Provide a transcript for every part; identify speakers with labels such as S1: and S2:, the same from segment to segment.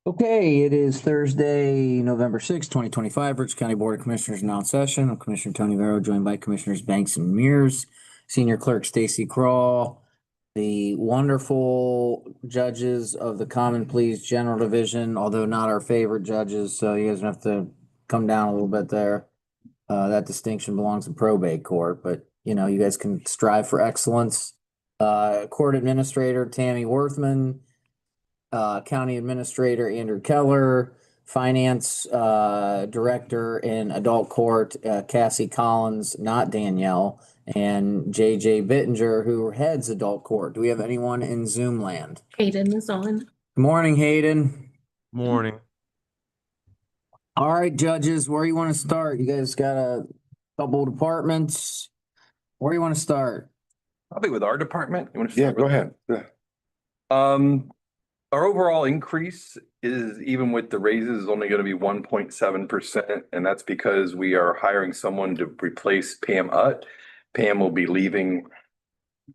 S1: Okay, it is Thursday, November 2025. Rich County Board of Commissioners now in session. I'm Commissioner Tony Vero, joined by Commissioners Banks and Mears, Senior Clerk Stacy Crawl, the wonderful judges of the Common Pleas General Division, although not our favorite judges, so you guys have to come down a little bit there. That distinction belongs in probate court, but you guys can strive for excellence. Court Administrator Tammy Worthman, County Administrator Andrew Keller, Finance Director in Adult Court Cassie Collins, not Danielle, and JJ Bittinger, who heads Adult Court. Do we have anyone in Zoom land?
S2: Hayden is on.
S1: Good morning, Hayden.
S3: Morning.
S1: All right, judges, where you want to start? You guys got a couple departments. Where do you want to start?
S3: Probably with our department. You want to
S4: Yeah,
S3: start
S4: go
S3: with
S4: ahead. Yeah.
S3: that? Our overall increase is, even with the raises, is only going to be 1.7%. And that's because we are hiring someone to replace Pam Utt. Pam will be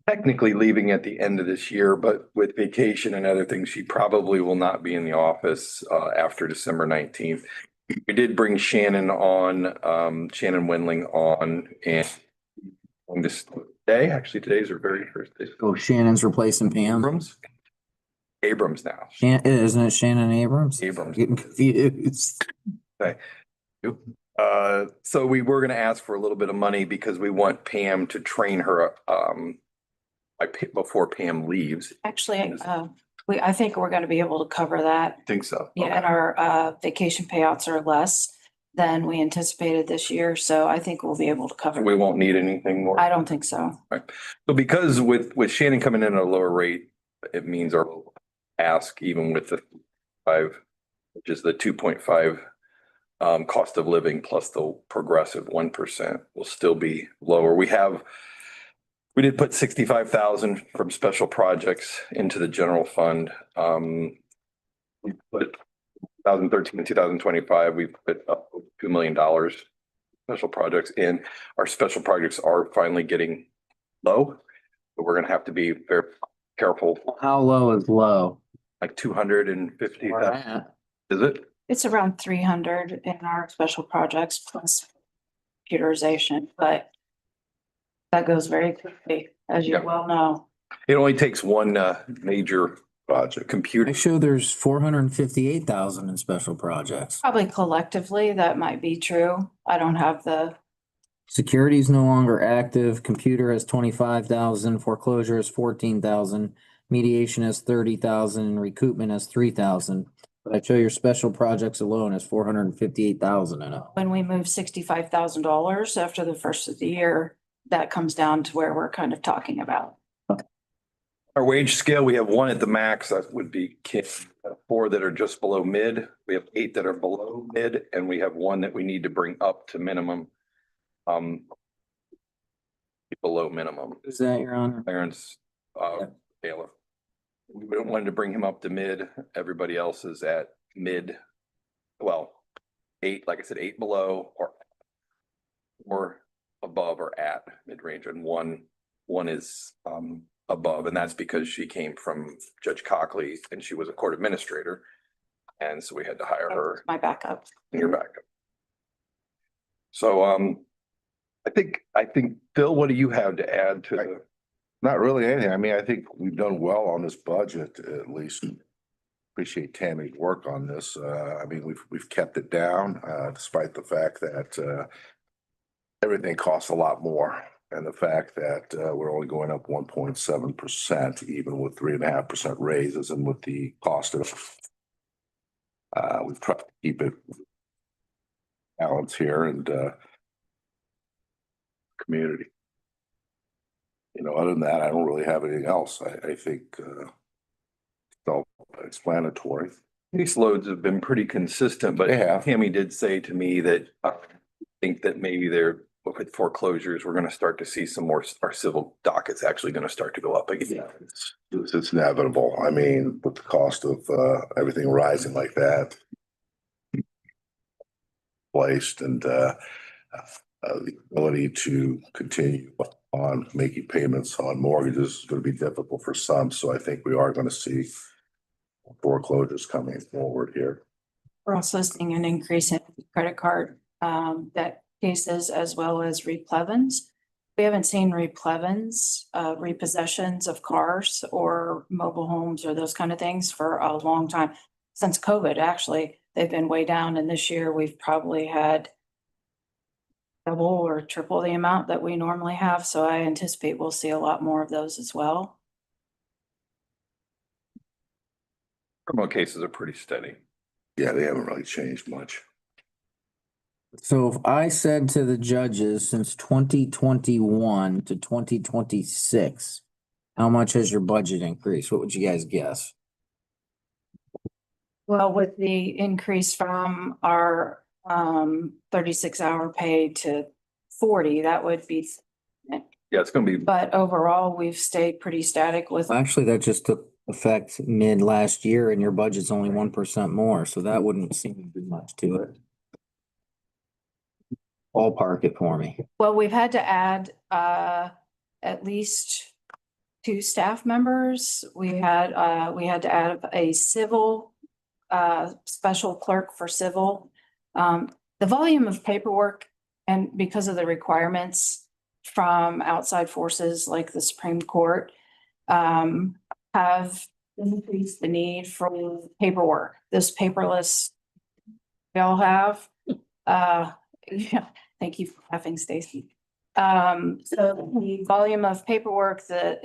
S3: technically leaving at the end of this year, but with vacation and other things, she probably will not be in the office after December 19th. We did bring Shannon on, Shannon Wendling on, and on this day, actually today's her very first day.
S1: Oh, Shannon's replacing Pam.
S3: Abrams now.
S1: Isn't it Shannon Abrams?
S3: Abrams.
S1: Getting confused.
S3: So we were gonna ask for a little bit of money because we want Pam to train her before Pam leaves.
S5: Actually, I think we're gonna be able to cover that.
S3: Think so?
S5: Yeah, and our vacation payouts are less than we anticipated this year, so I think we'll be able to cover.
S3: We won't need anything more.
S5: I don't think so.
S3: So because with Shannon coming in at a lower rate, it means our ask, even with the 5, which is the 2.5 cost of living plus the progressive 1%, will still be lower. We did put 65,000 from special projects into the general fund. We put 2013 and 2025, we put up $2 million special projects in. Our special projects are finally getting low, but we're gonna have to be very careful.
S1: How low is low?
S3: Like 250,000, is it?
S5: It's around 300 in our special projects plus computerization, but that goes very quickly, as you
S3: Yeah.
S5: well know.
S3: It only takes one major
S4: Project.
S1: I
S3: computer.
S1: show there's 458,000 in special projects.
S5: Probably collectively, that might be true. I don't have the,
S1: Security is no longer active. Computer has 25,000. Foreclosure has 14,000. Mediation has 30,000. And recoupment has 3,000. But I show your special projects alone has 458,000 in it.
S5: when we move $65,000 after the first of the year, that comes down to where we're kind of talking about.
S3: Our wage scale, we have 1 at the max, that would be 4 that are just below mid. We have 8 that are below mid, and we have 1 that we need to bring up to minimum. Below minimum.
S1: Is that your honor?
S3: Clarence
S1: Yeah.
S3: Bailiff. We don't want to bring him up to mid. Everybody else is at mid. Well, 8, like I said, 8 below or above or at mid-range, and one is above, and that's because she came from Judge Cockley and she was a court administrator. And so we had to hire her
S5: My backup.
S3: in your backup. So I think, Bill, what do you have to add to the?
S4: Not really anything. I mean, I think we've done well on this budget, at least. Appreciate Tammy's work on this. I mean, we've kept it down, despite the fact that everything costs a lot more. And the fact that we're only going up 1.7%, even with 3.5% raises, and with the cost of we've tried to keep it balance here and community. Other than that, I don't really have anything else. I think self-explanatory.
S3: Case loads have been pretty consistent, but
S4: They have.
S3: Tammy did say to me that I think that maybe with foreclosures, we're gonna start to see some more, our civil docket's actually gonna start to go up again.
S4: It's inevitable. I mean, with the cost of everything rising like that, placed and the ability to continue on making payments on mortgages is going to be difficult for some. So I think we are going to see foreclosures coming forward here.
S5: We're also seeing an increase in credit card debt cases as well as replevins. We haven't seen replevins, repossessions of cars or mobile homes or those kind of things for a long time. Since COVID, actually, they've been way down, and this year we've probably had double or triple the amount that we normally have, so I anticipate we'll see a lot more of those as well.
S3: Criminal cases are pretty steady.
S4: Yeah, they haven't really changed much.
S1: So if I said to the judges since 2021 to 2026, how much has your budget increased? What would you guys guess?
S5: Well, with the increase from our 36-hour pay to 40, that would be,
S3: Yeah, it's gonna be,
S5: but overall, we've stayed pretty static with.
S1: Actually, that just took effect mid last year and your budget's only 1% more, so that wouldn't seem to do much to it. Ballpark it for me.
S5: Well, we've had to add at least 2 staff members. We had to add a civil special clerk for civil. The volume of paperwork and because of the requirements from outside forces like the Supreme Court have increased the need for paperwork. This paperless we all have. Yeah, thank you for laughing, Stacy. So the volume of paperwork, the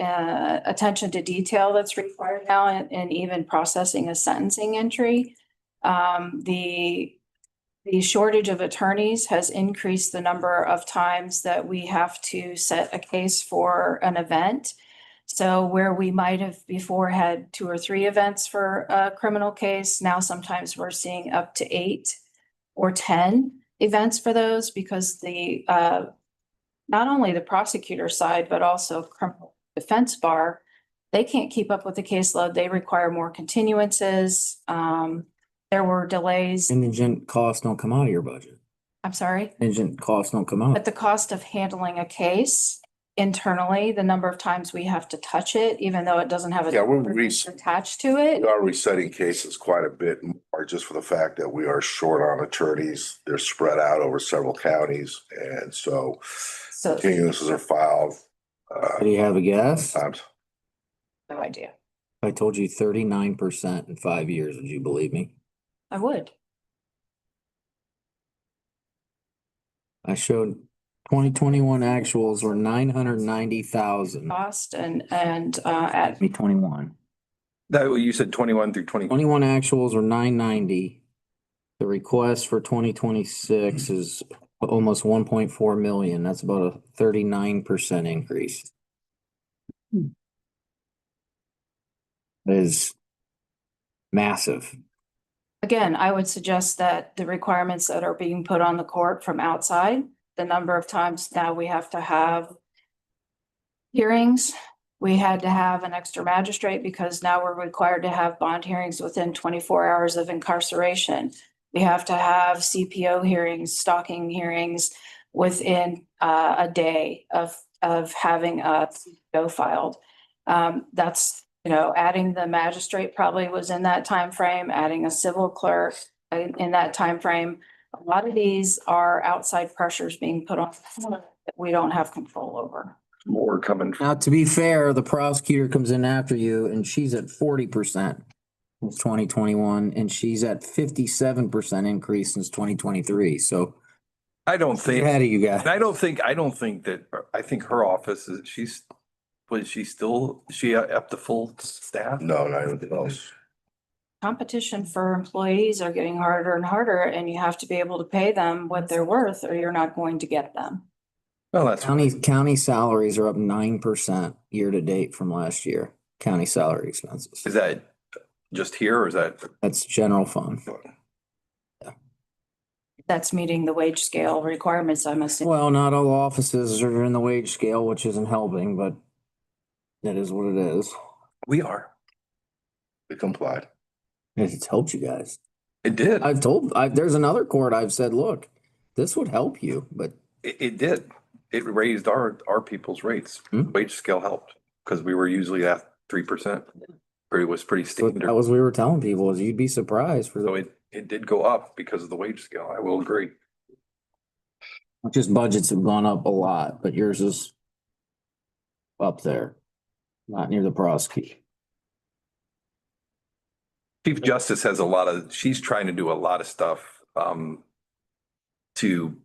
S5: attention to detail that's required now and even processing a sentencing entry. The shortage of attorneys has increased the number of times that we have to set a case for an event. So where we might have before had 2 or 3 events for a criminal case, now sometimes we're seeing up to 8 or 10 events for those because the not only the prosecutor side, but also criminal defense bar, they can't keep up with the caseload. They require more continuances. There were delays.
S1: Indigent costs don't come out of your budget.
S5: I'm sorry,
S1: Indigent costs don't come out.
S5: but the cost of handling a case internally, the number of times we have to touch it, even though it doesn't have a
S4: Yeah, we're
S5: attached to it.
S4: We are resetting cases quite a bit more just for the fact that we are short on attorneys. They're spread out over several counties. And so
S5: So
S4: continuances are filed.
S1: Do you have a guess?
S4: Times.
S5: no idea.
S1: I told you 39% in 5 years. Would you believe me?
S5: I would.
S1: I showed 2021 actuals were 990,000.
S5: Cost and at
S1: Me 21.
S3: that, you said 21 through 20.
S1: 21 actuals are 990. The request for 2026 is almost 1.4 million. That's about a 39% increase. It is massive.
S5: Again, I would suggest that the requirements that are being put on the court from outside, the number of times now we have to have hearings. We had to have an extra magistrate because now we're required to have bond hearings within 24 hours of incarceration. We have to have CPO hearings, stalking hearings within a day of having a CPO filed. That's, adding the magistrate probably was in that time frame. Adding a civil clerk in that time frame. A lot of these are outside pressures being put on that we don't have control over.
S3: More coming.
S1: Now, to be fair, the prosecutor comes in after you and she's at 40% since 2021 and she's at 57% increase since 2023. So
S3: I don't think,
S1: ahead of you guys.
S3: I don't think that, I think her office is, is she up to full staff?
S4: No, not anything else.
S5: Competition for employees are getting harder and harder, and you have to be able to pay them what they're worth or you're not going to get them.
S3: Well, that's.
S1: County salaries are up 9% year to date from last year. County salary expenses.
S3: Is that just here or is that?
S1: That's general fund.
S5: That's meeting the wage scale requirements, I'm assuming.
S1: Well, not all offices are in the wage scale, which isn't helping, but that is what it is.
S3: We are.
S4: We complied.
S1: It's helped you guys.
S3: It did.
S1: There's another court I've said, look, this would help you, but
S3: It did. It raised our people's rates.
S1: Hmm.
S3: Wage scale helped because we were usually at 3%. was pretty
S1: So that
S3: standard.
S1: was, we were telling people, is you'd be surprised for
S3: So
S1: the,
S3: it did go up because of the wage scale. I will agree.
S1: just budgets have gone up a lot, but yours is up there, not near the prosecutor.
S3: Chief Justice has she's trying to do a lot of stuff, to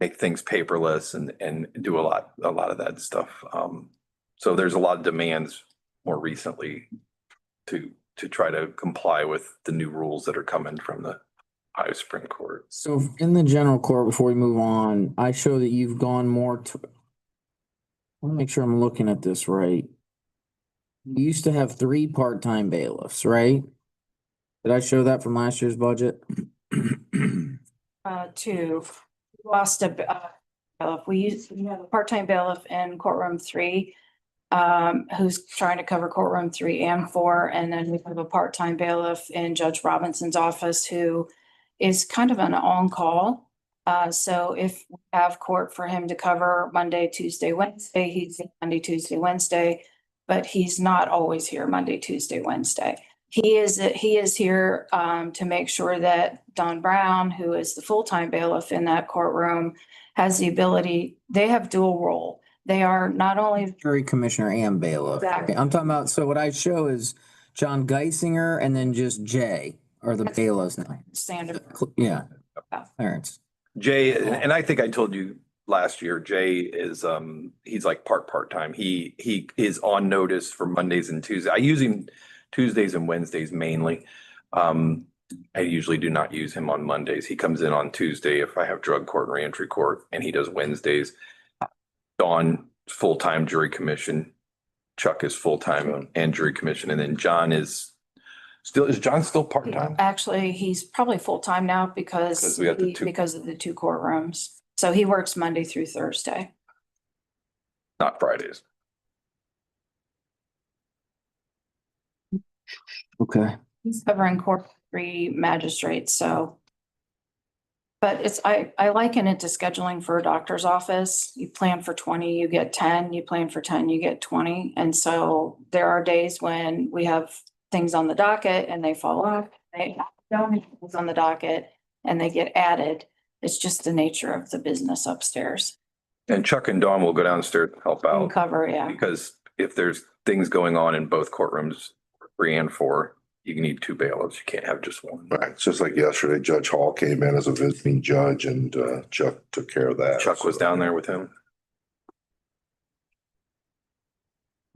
S3: make things paperless and do a lot of that stuff. So there's a lot of demands more recently to try to comply with the new rules that are coming from the Ohio Supreme Court.
S1: So in the general court, before we move on, I show that you've gone more to. I want to make sure I'm looking at this right. You used to have 3 part-time bailiffs, right? Did I show that from last year's budget?
S5: Two, lost a, bailiff. We have a part-time bailiff in courtroom 3. Who's trying to cover courtroom 3 and 4, and then we have a part-time bailiff in Judge Robinson's office who is kind of an on-call. So if we have court for him to cover Monday, Tuesday, Wednesday, he's here Monday, Tuesday, Wednesday, but he's not always here Monday, Tuesday, Wednesday. He is here to make sure that Don Brown, who is the full-time bailiff in that courtroom, has the ability, they have dual role. They are not only
S1: Jury commissioner and bailiff.
S5: Exactly.
S1: I'm talking about, so what I show is John Geisinger and then just Jay are the bailiffs now.
S5: standard.
S1: Yeah.
S5: Yeah.
S1: Clarence.
S3: Jay, and I think I told you last year, Jay is, he's like part-time. He is on notice for Mondays and Tuesdays. I use him Tuesdays and Wednesdays mainly. I usually do not use him on Mondays. He comes in on Tuesday if I have drug court and reentry court, and he does Wednesdays. Dawn, full-time jury commission. Chuck is full-time and jury commission, and then John is John still part-time?
S5: Actually, he's probably full-time now
S3: Because
S5: because
S3: we have the two.
S5: because of the 2 courtrooms. So he works Monday through Thursday.
S3: Not Fridays.
S1: Okay.
S5: He's covering court 3 magistrates, so. But I liken it to scheduling for a doctor's office. You plan for 20, you get 10, you plan for 10, you get 20. And so there are days when we have things on the docket and they fall off. They don't have things on the docket and they get added. It's just the nature of the business upstairs.
S3: And Chuck and Dawn will go downstairs to help
S5: We'll
S3: out,
S5: cover, yeah.
S3: because if there's things going on in both courtrooms, 3 and 4, you need 2 bailiffs. You can't have just one.
S4: Right, it's just like yesterday, Judge Hall came in as a visiting judge and Chuck took care of that.
S3: Chuck was down there with him.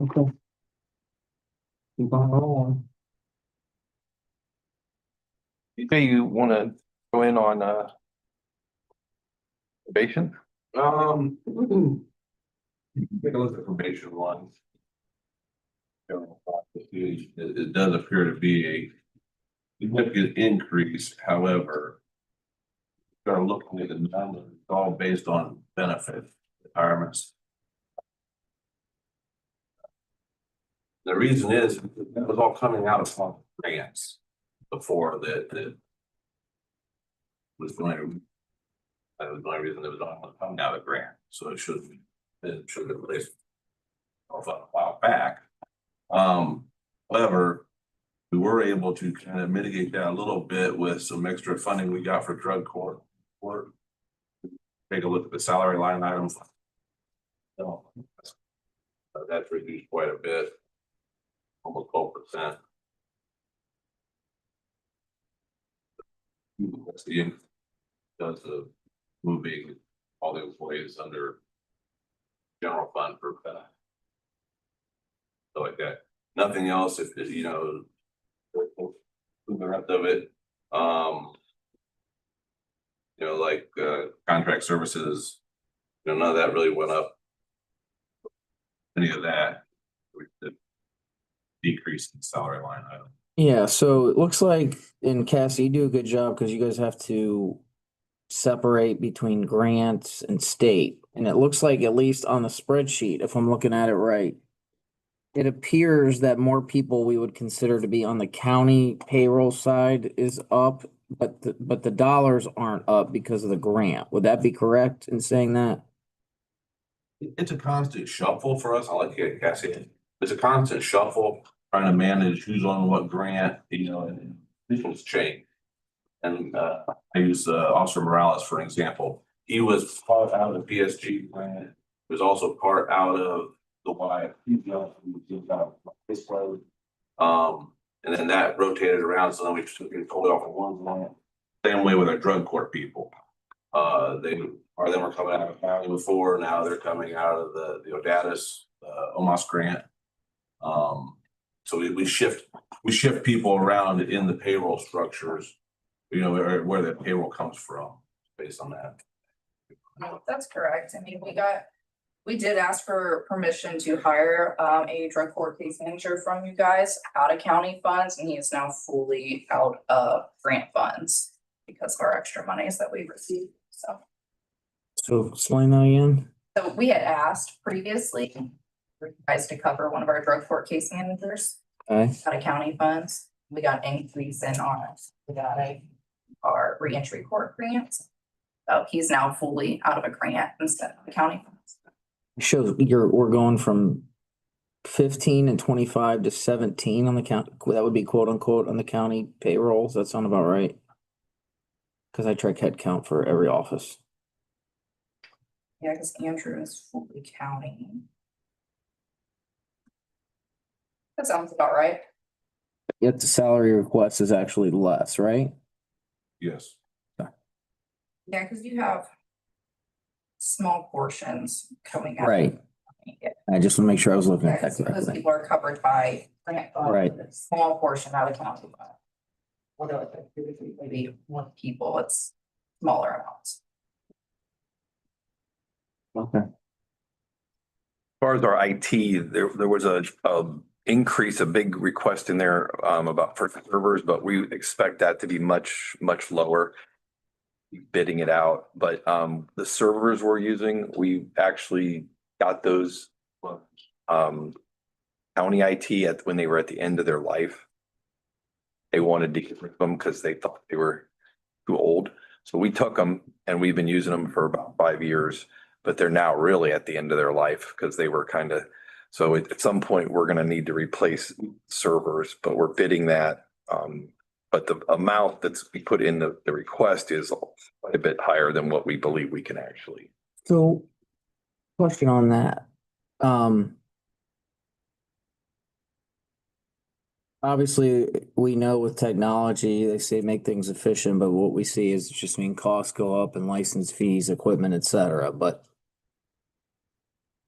S1: Okay. Keep on rolling.
S3: Okay, you want to go in on probation?
S2: Take a look at probation one. It does appear to be a significant increase, however. Start looking at the numbers, it's all based on benefit retirements. The reason is, that was all coming out of grants before that was going to. That was the only reason it was all coming out of grant, so it should have been released a while back. However, we were able to kind of mitigate that a little bit with some extra funding we got for drug court. Take a look at the salary line items. So that's reduced quite a bit, almost 12%. That's the does the moving all the employees under general fund for benefit. So like that, nothing else, if you know, the rest of it, you know, like contract services, you know, none of that really went up. Any of that, the decrease in salary line item.
S1: Yeah, so it looks like, and Cassie, you do a good job because you guys have to separate between grants and state. And it looks like, at least on the spreadsheet, if I'm looking at it right, it appears that more people we would consider to be on the county payroll side is up, but the dollars aren't up because of the grant. Would that be correct in saying that?
S2: It's a constant shuffle for us. I'll let you, Cassie. It's a constant shuffle. trying to manage who's on what grant, and things change. And I use Officer Morales for an example. He was part out of the PSG grant. He was also part out of the and then that rotated around, so then we took it totally off of one grant. Same way with our drug court people. Them were coming out of county before, now they're coming out of the ODATIS, OMAS grant. So we shift people around in the payroll structures, where the payroll comes from based on that.
S6: No, that's correct. I mean, we did ask for permission to hire a drug court case manager from you guys out of county funds, and he is now fully out of grant funds because of our extra monies that we've received.
S1: So explain that again.
S6: So we had asked previously for you guys to cover one of our drug court case managers
S1: Okay,
S6: out of county funds. We got an increase in our reentry court grants. So he's now fully out of a grant instead of the county funds.
S1: shows we're going from 15 and 25 to 17 on the count. That would be quote unquote on the county payrolls. That sound about right? Cause I track head count for every office.
S6: Yeah, because Andrew is fully county. That sounds about right.
S1: Yet the salary request is actually less, right?
S2: Yes.
S6: Yeah, because you have small portions coming out.
S1: Right.
S6: Yeah,
S1: I just want to make sure I was looking at that
S6: because
S1: correctly.
S6: people are covered by grant funds.
S1: Right.
S6: a Small portion out of county fund. Whatever, maybe one people, it's smaller amounts.
S1: Okay.
S3: As far as our IT, there was a big request in there about for servers, but we expect that to be much lower. Bidding it out, but the servers we're using, we actually got those county IT when they were at the end of their life. They wanted to get rid of them because they thought they were too old. So we took them and we've been using them for about 5 years, but they're now really at the end of their life because they were so at some point we're going to need to replace servers, but we're bidding that. But the amount that's we put in the request is quite a bit higher than what we believe we can actually.
S1: So, question on that. Obviously, we know with technology, they say make things efficient, but what we see is just costs go up and license fees, equipment, et cetera, but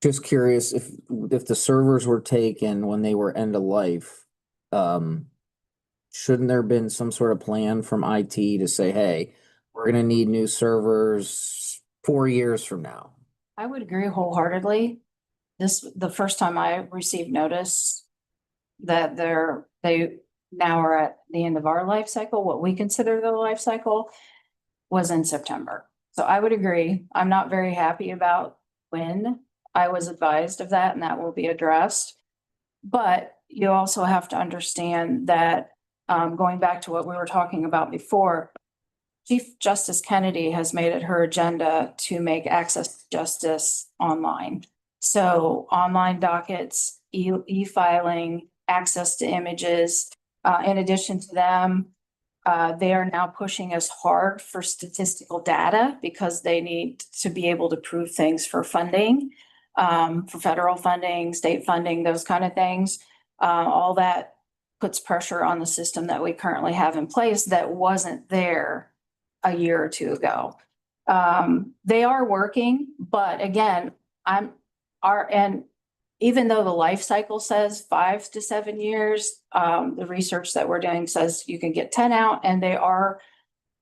S1: just curious if the servers were taken when they were end of life, shouldn't there have been some sort of plan from IT to say, hey, we're gonna need new servers 4 years from now?
S5: I would agree wholeheartedly. The first time I received notice that they now are at the end of our life cycle, what we consider the life cycle, was in September. So I would agree. I'm not very happy about when I was advised of that, and that will be addressed. But you also have to understand that, going back to what we were talking about before, Chief Justice Kennedy has made it her agenda to make access to justice online. So online dockets, e-filing, access to images. In addition to them, they are now pushing us hard for statistical data because they need to be able to prove things for funding, for federal funding, state funding, those kind of things. All that puts pressure on the system that we currently have in place that wasn't there a year or two ago. They are working, but again, and even though the life cycle says 5 to 7 years, the research that we're doing says you can get 10 out, and they are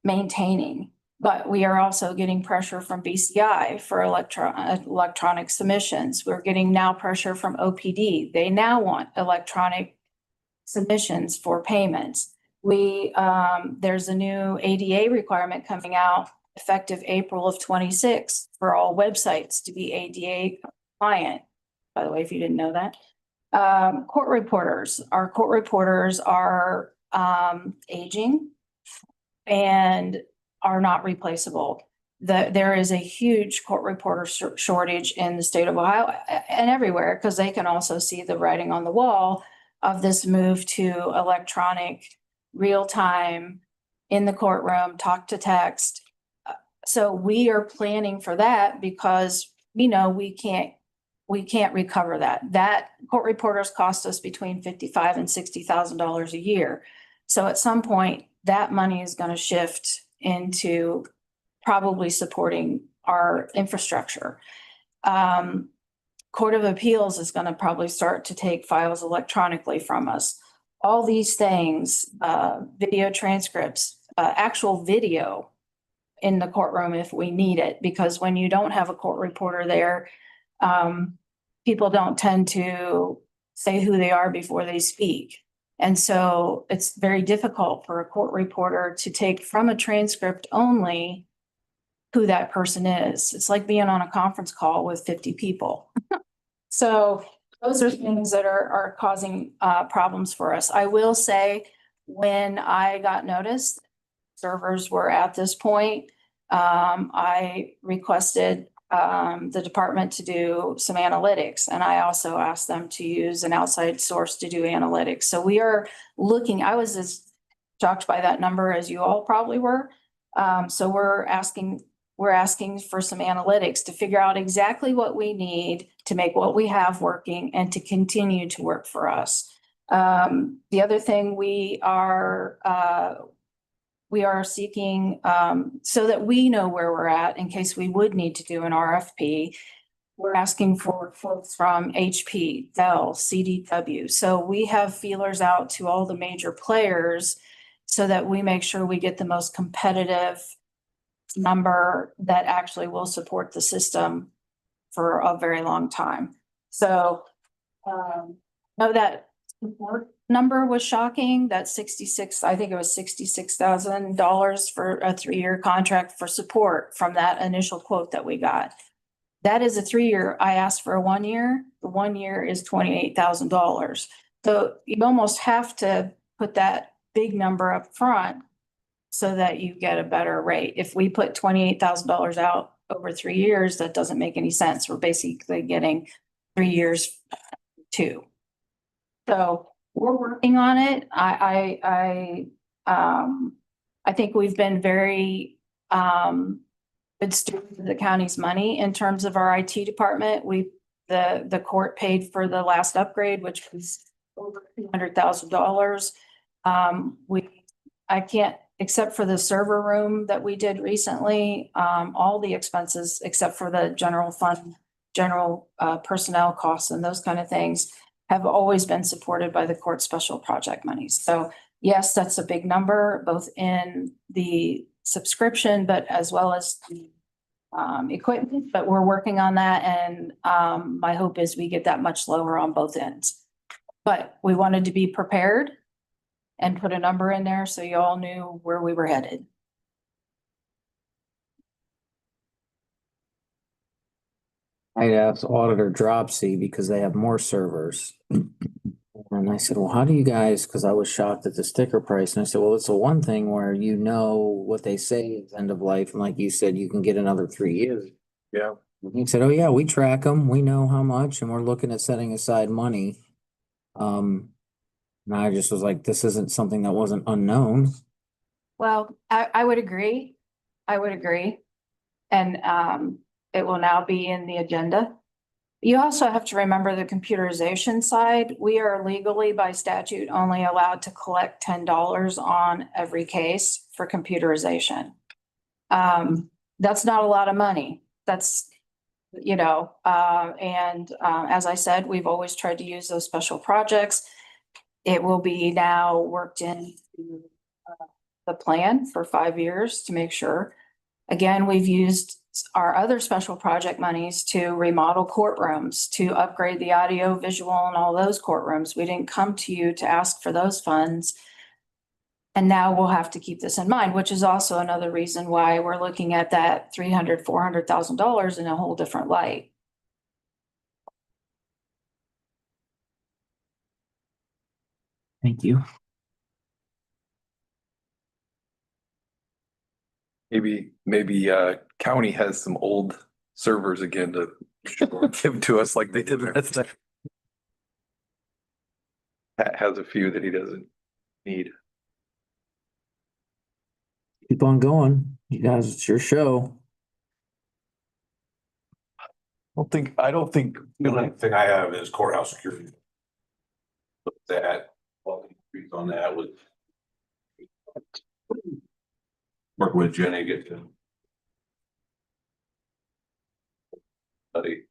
S5: maintaining. But we are also getting pressure from BCI for electronic submissions. We're getting now pressure from OPD. They now want electronic submissions for payments. There's a new ADA requirement coming out effective April of 26 for all websites to be ADA compliant. By the way, if you didn't know that. Our court reporters are aging and are not replaceable. There is a huge court reporter shortage in the state of Ohio and everywhere, because they can also see the writing on the wall of this move to electronic, real-time, in the courtroom, talk to text. So we are planning for that because we know we can't recover that. That court reporters cost us between $55,000 and $60,000 a year. So at some point, that money is going to shift into probably supporting our infrastructure. Court of Appeals is going to probably start to take files electronically from us. All these things, video transcripts, actual video in the courtroom if we need it, because when you don't have a court reporter there, people don't tend to say who they are before they speak. And so it's very difficult for a court reporter to take from a transcript only who that person is. It's like being on a conference call with 50 people. So those are things that are causing problems for us. I will say, when I got noticed servers were at this point, I requested the department to do some analytics, and I also asked them to use an outside source to do analytics. So we are looking, I was as shocked by that number as you all probably were. So we're asking for some analytics to figure out exactly what we need to make what we have working and to continue to work for us. The other thing we are seeking, so that we know where we're at in case we would need to do an RFP. We're asking for quotes from HP, Dell, CDW. So we have feelers out to all the major players so that we make sure we get the most competitive number that actually will support the system for a very long time. So, know that support number was shocking, that I think it was $66,000 for a 3-year contract for support from that initial quote that we got. That is a 3-year. I asked for a 1 year. The 1 year is $28,000. So you almost have to put that big number up front so that you get a better rate. If we put $28,000 out over 3 years, that doesn't make any sense. We're basically getting 3 years too. So we're working on it. I think we've been very good stewards of the county's money in terms of our IT department. The court paid for the last upgrade, which was over $200,000. I can't, except for the server room that we did recently, all the expenses except for the general fund, personnel costs and those kind of things have always been supported by the court special project monies. So yes, that's a big number, both in the subscription, but as well as the equipment, but we're working on that. And my hope is we get that much lower on both ends. But we wanted to be prepared and put a number in there so you all knew where we were headed.
S1: I asked Auditor Dropsy because they have more servers. And I said, well, how do you guys, because I was shocked at the sticker price. And I said, well, it's the one thing where you know what they say is end of life. And like you said, you can get another 3 years.
S3: Yeah.
S1: And he said, oh yeah, we track them. We know how much and we're looking at setting aside money. And I just was like, this isn't something that wasn't unknown.
S5: Well, I would agree. I would agree. And it will now be in the agenda. You also have to remember the computerization side. We are legally by statute only allowed to collect $10 on every case for computerization. That's not a lot of money. That's, as I said, we've always tried to use those special projects. It will be now worked into the plan for 5 years to make sure. Again, we've used our other special project monies to remodel courtrooms, to upgrade the audio, visual, and all those courtrooms. We didn't come to you to ask for those funds. And now we'll have to keep this in mind, which is also another reason why we're looking at that $300,000, $400,000 in a whole different light.
S1: Thank you.
S3: Maybe county has some old servers again to give to us like they did last time. Pat has a few that he doesn't need.
S1: Keep on going. You guys, it's your show.
S3: I don't think.
S2: The only thing I have is courthouse security. But that, well, increase on that would. Work with Jenny, get to. Study.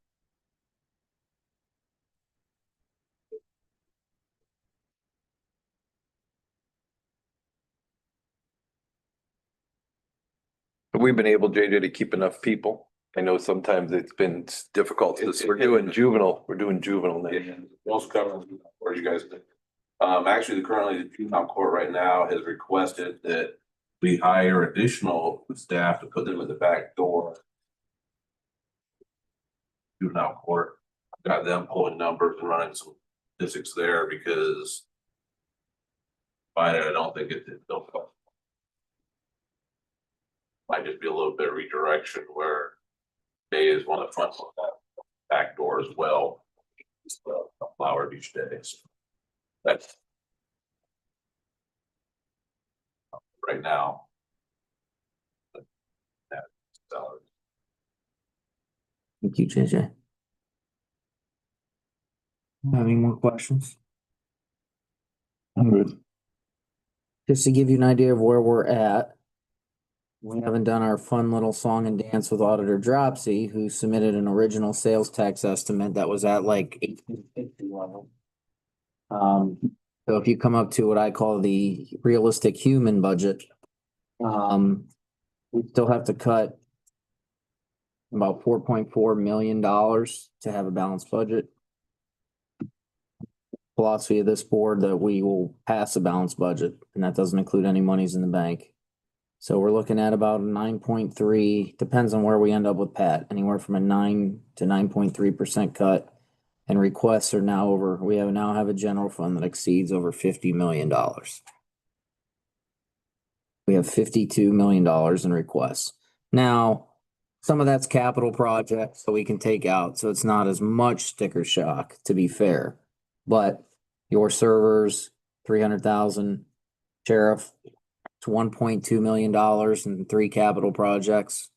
S3: We've been able, JJ, to keep enough people. I know sometimes it's been difficult. We're doing juvenile now.
S2: And most governments, where you guys. Actually, currently the juvenile court right now has requested that we hire additional staff to put them at the back door. Juvenile court, got them pulling numbers and running some statistics there because. I don't think they'll. Might just be a little bit of redirection where. Day is one of the front of that back door as well. Flower each day. So that's. Right now. That salary.
S1: Thank you, JJ. Have any more questions?
S4: I'm good.
S1: Just to give you an idea of where we're at. We haven't done our fun little song and dance with Auditor Dropsy, who submitted an original sales tax estimate that was at like 1850 level. So if you come up to what I call the realistic human budget, we still have to cut about $4.4 million to have a balanced budget. Philosophy of this board that we will pass a balanced budget, and that doesn't include any monies in the bank. So we're looking at about 9.3, depends on where we end up with Pat, anywhere from a 9 to 9.3% cut. And requests are now over, now have a general fund that exceeds over $50 million. We have $52 million in requests. Now, some of that's capital projects that we can take out, so it's not as much sticker shock, to be fair. But your servers, 300,000, sheriff, it's $1.2 million in 3 capital projects.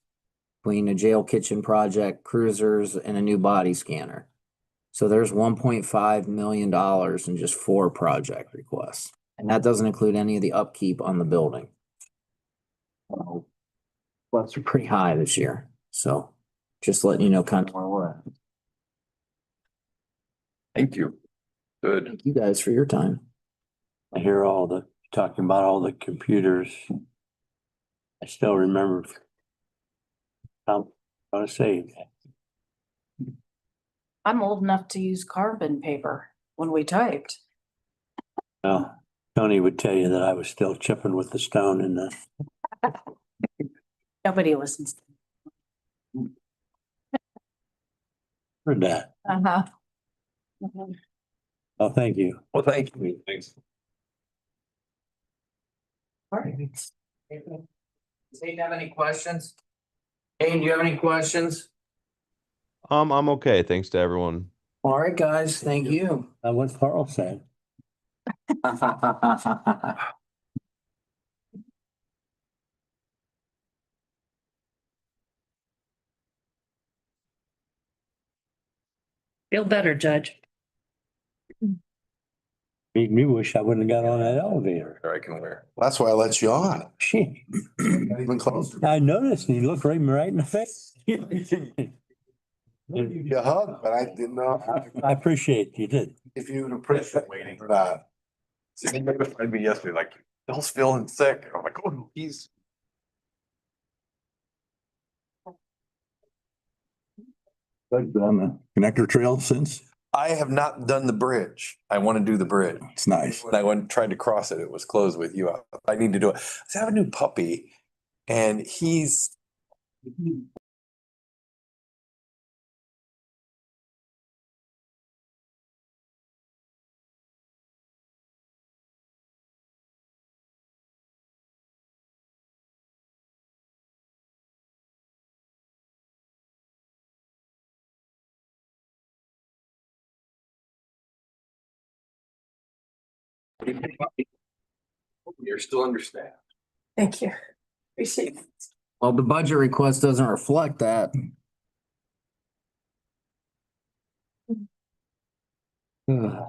S1: Between a jail kitchen project, cruisers, and a new body scanner. So there's $1.5 million in just 4 project requests. And that doesn't include any of the upkeep on the building. Requests are pretty high this year, so just letting you know kind of where we're at.
S3: Thank you. Good.
S1: Thank you guys for your time.
S7: I hear talking about all the computers. I still remember. I'm gonna say,
S5: I'm old enough to use carbon paper when we typed.
S7: well, Tony would tell you that I was still chipping with the stone in the,
S5: Nobody listens.
S7: heard that.
S5: Uh-huh.
S7: Oh, thank you.
S3: Well, thank you.
S2: Thanks.
S1: All right. Does he have any questions? Hey, do you have any questions?
S8: I'm okay. Thanks to everyone.
S1: All right, guys, thank you.
S7: What Carl said.
S9: Feel better, Judge.
S7: Made me wish I wouldn't have got on that elevator.
S3: I can wear.
S4: That's why I let you on.
S7: Gee,
S4: Not even close.
S7: I noticed and you looked right in the face.
S4: You hugged, but I didn't know
S7: I appreciate you did.
S4: if you'd appreciate waiting or not.
S3: See, they find me yesterday, like, Bill's feeling sick. I'm like, oh, he's.
S10: On the connector trail since?
S3: I have not done the bridge. I want to do the bridge.
S10: It's nice.
S3: When I went, tried to cross it, it was closed with you. I need to do it. I have a new puppy and he's You're still understaffed.
S9: Thank you. Appreciate it.
S1: Well, the budget request doesn't reflect that. Ugh.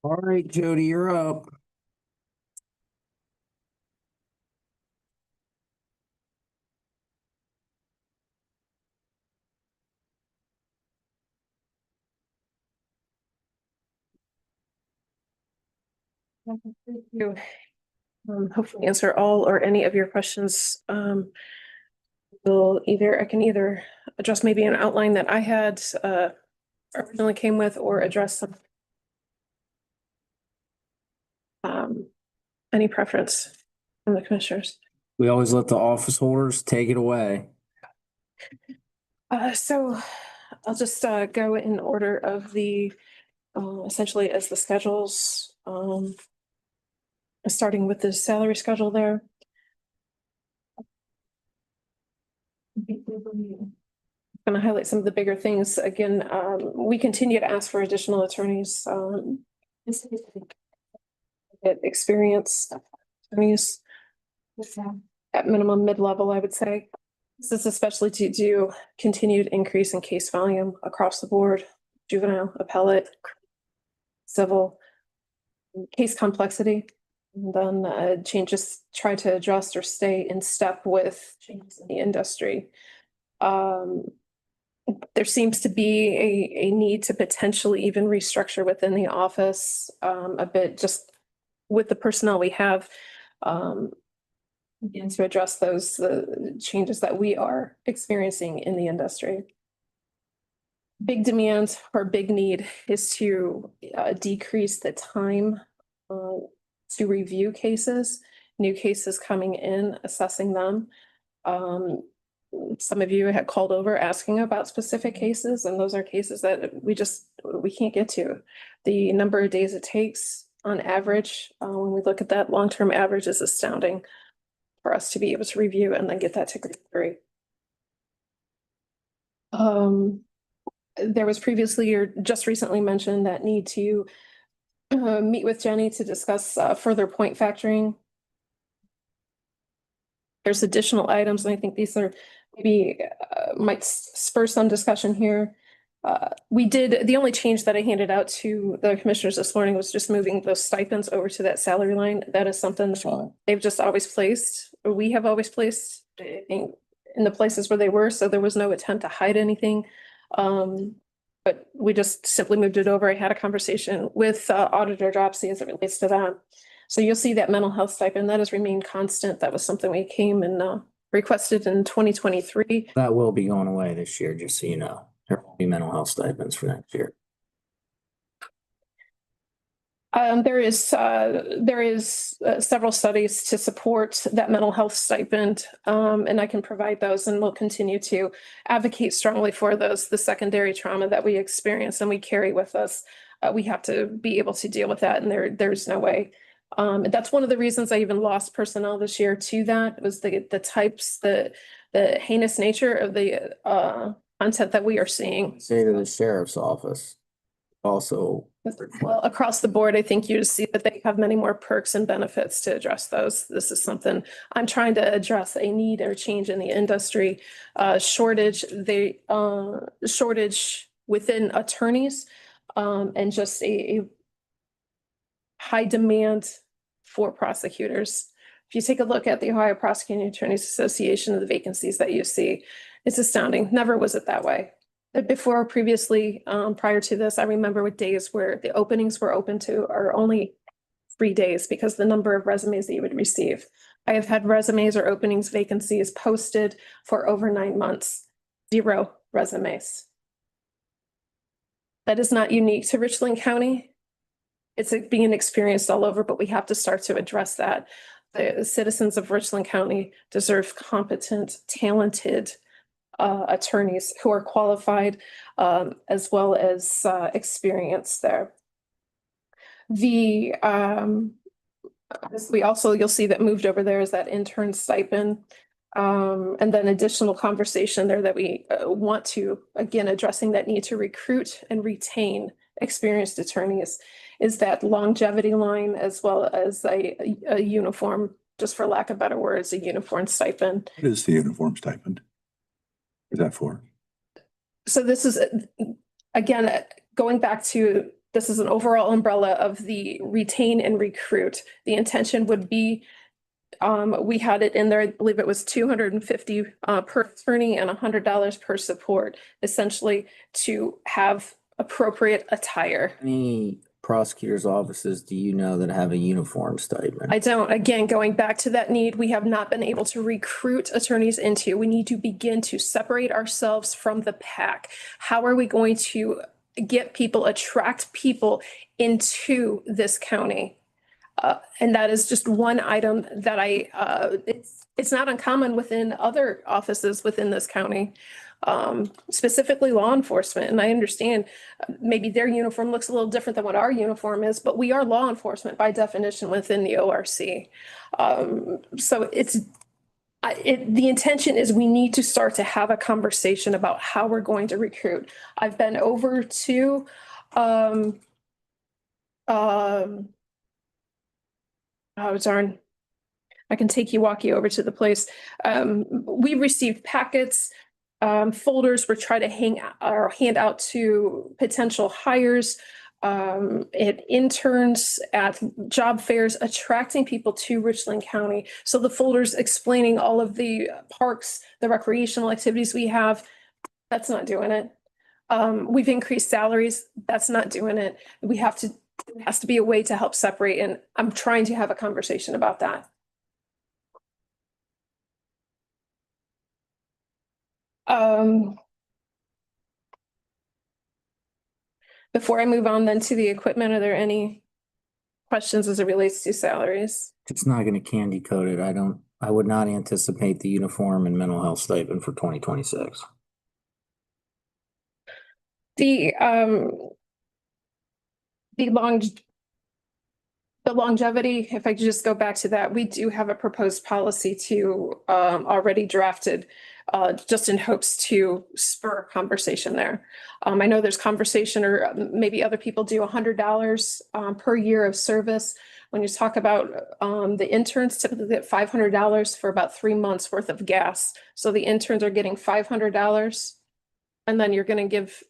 S1: All right, Jody, you're up.
S9: Thank you. Hopefully answer all or any of your questions. I can either address maybe an outline that I had originally came with, or address some. Any preference from the commissioners?
S1: We always let the office holders take it away.
S9: So I'll just go in order of the essentially as the schedules, starting with the salary schedule there. Going to highlight some of the bigger things. Again, we continue to ask for additional attorneys. Get experienced attorneys at minimum mid-level, I would say. This is especially to do continued increase in case volume across the board, juvenile, appellate, civil, case complexity. And then changes, try to adjust or stay in step with changes in the industry. There seems to be a need to potentially even restructure within the office a bit, just with the personnel we have, and to address those changes that we are experiencing in the industry. Big demand or big need is to decrease the time to review cases, new cases coming in, assessing them. Some of you had called over asking about specific cases, and those are cases that we can't get to. The number of days it takes on average, when we look at that long-term average, is astounding for us to be able to review and then get that to jury. There was previously or just recently mentioned that need to meet with Jenny to discuss further point factoring. There's additional items, and I think these are maybe might spur some discussion here. The only change that I handed out to the commissioners this morning was just moving those stipends over to that salary line. That is something they've just always placed, or we have always placed in the places where they were, so there was no attempt to hide anything. But we just simply moved it over. I had a conversation with Auditor Dropsy as it relates to that. So you'll see that mental health stipend, that has remained constant. That was something we came and requested in 2023.
S1: That will be going away this year, just so you know. There will be mental health stipends for next year.
S9: There is several studies to support that mental health stipend, and I can provide those, and we'll continue to advocate strongly for those. The secondary trauma that we experience and we carry with us, we have to be able to deal with that, and there's no way. That's one of the reasons I even lost personnel this year to that, was the types, the heinous nature of the content that we are seeing.
S1: Say to the sheriff's office also.
S9: Well, across the board, I think you see that they have many more perks and benefits to address those. This is something I'm trying to address, a need or change in the industry, shortage within attorneys, and just a high demand for prosecutors. If you take a look at the Ohio Prosecuting Attorneys Association, the vacancies that you see, it's astounding. Never was it that way. Before, previously, prior to this, I remember with days where the openings were open to are only 3 days because the number of resumes that you would receive. I have had resumes or openings, vacancies posted for over 9 months, 0 resumes. That is not unique to Richland County. it's being experienced all over, but we have to start to address that. The citizens of Richland County deserve competent, talented attorneys who are qualified as well as experienced there. The we also, you'll see that moved over there is that intern stipend. And then additional conversation there that we want to, again, addressing that need to recruit and retain experienced attorneys is that longevity line as well as a uniform, just for lack of better words, a uniform stipend.
S10: What is the uniform stipend? What is that for?
S9: So this is, again, going back to, this is an overall umbrella of the retain and recruit. The intention would be, we had it in there, I believe it was $250 per attorney and $100 per support, essentially to have appropriate attire.
S1: How many prosecutors' offices do you know that have a uniform stipend?
S9: I don't, again, going back to that need, we have not been able to recruit attorneys into. We need to begin to separate ourselves from the pack. How are we going to get people, attract people into this county? And that is just one item that it's not uncommon within other offices within this county, specifically law enforcement. And I understand maybe their uniform looks a little different than what our uniform is, but we are law enforcement by definition within the ORC. So the intention is we need to start to have a conversation about how we're going to recruit. I've been over to oh, darn. I can walk you over to the place. We received packets, folders we're trying to hand out to potential hires, interns at job fairs, attracting people to Richland County. So the folders explaining all of the parks, the recreational activities we have, that's not doing it. We've increased salaries, that's not doing it. There has to be a way to help separate, and I'm trying to have a conversation about that. Before I move on then to the equipment, are there any questions as it relates to salaries?
S1: It's not gonna candy coat it. I would not anticipate the uniform and mental health stipend for 2026.
S9: The longevity, if I could just go back to that, we do have a proposed policy to already drafted just in hopes to spur conversation there. I know there's conversation, or maybe other people do $100 per year of service. When you talk about the interns typically get $500 for about 3 months worth of gas. So the interns are getting $500, and then you're going to give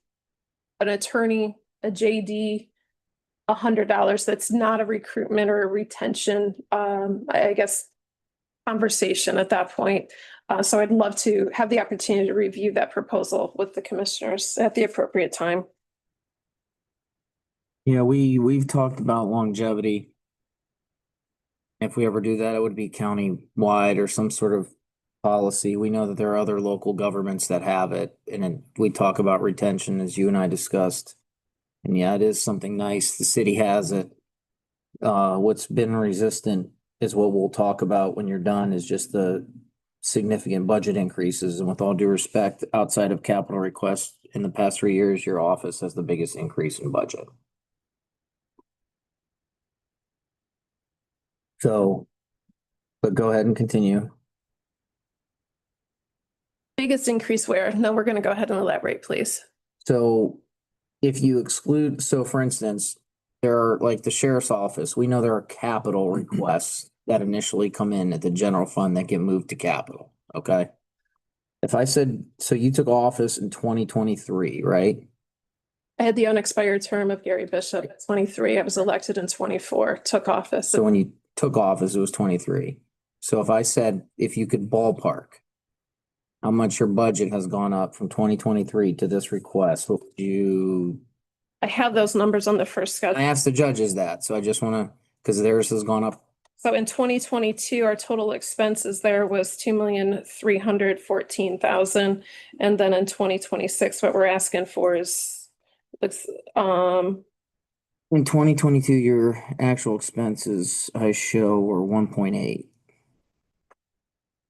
S9: an attorney, a JD, $100. That's not a recruitment or a retention, I guess, conversation at that point. So I'd love to have the opportunity to review that proposal with the commissioners at the appropriate time.
S1: Yeah, we've talked about longevity. If we ever do that, it would be county-wide or some sort of policy. We know that there are other local governments that have it, and we talk about retention, as you and I discussed. And yeah, it is something nice. The city has it. What's been resistant is what we'll talk about when you're done, is just the significant budget increases. And with all due respect, outside of capital requests in the past 3 years, your office has the biggest increase in budget. So, but go ahead and continue.
S9: Biggest increase where? No, we're going to go ahead and elaborate, please.
S1: So if you exclude, so for instance, there are like the sheriff's office, we know there are capital requests that initially come in at the general fund that get moved to capital, okay? If I said, so you took office in 2023, right?
S9: I had the unexpired term of Gary Bishop at 23. I was elected in 24, took office.
S1: So when you took office, it was 23. So if I said, if you could ballpark how much your budget has gone up from 2023 to this request, what would you?
S9: I have those numbers on the first schedule.
S1: I asked the judges that, so I just want to, because theirs has gone up.
S9: So in 2022, our total expenses there was $2,314,000. And then in 2026, what we're asking for is,
S1: In 2022, your actual expenses I show were 1.8.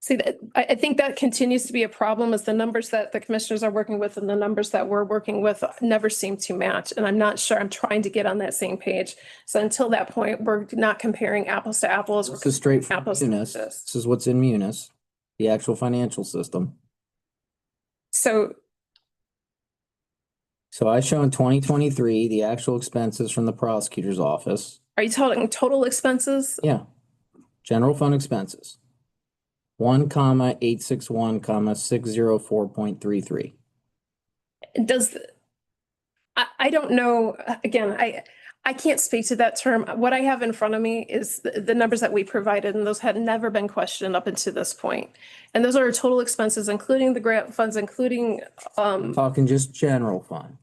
S9: See, that, I think that continues to be a problem is the numbers that the commissioners are working with and the numbers that we're working with never seem to match. And I'm not sure, I'm trying to get on that same page. So until that point, we're not comparing apples to apples.
S1: This is straight from
S9: Apples to
S1: Munis.
S9: this.
S1: This is what's in Munis, the actual financial system.
S9: So
S1: So I show in 2023, the actual expenses from the prosecutor's office.
S9: are you talking total expenses?
S1: Yeah. General fund expenses. 1,861,604.33.
S9: Does, I don't know, again, I can't speak to that term. What I have in front of me is the numbers that we provided, and those had never been questioned up until this point. And those are total expenses, including the grant funds, including,
S1: Talking just general fund,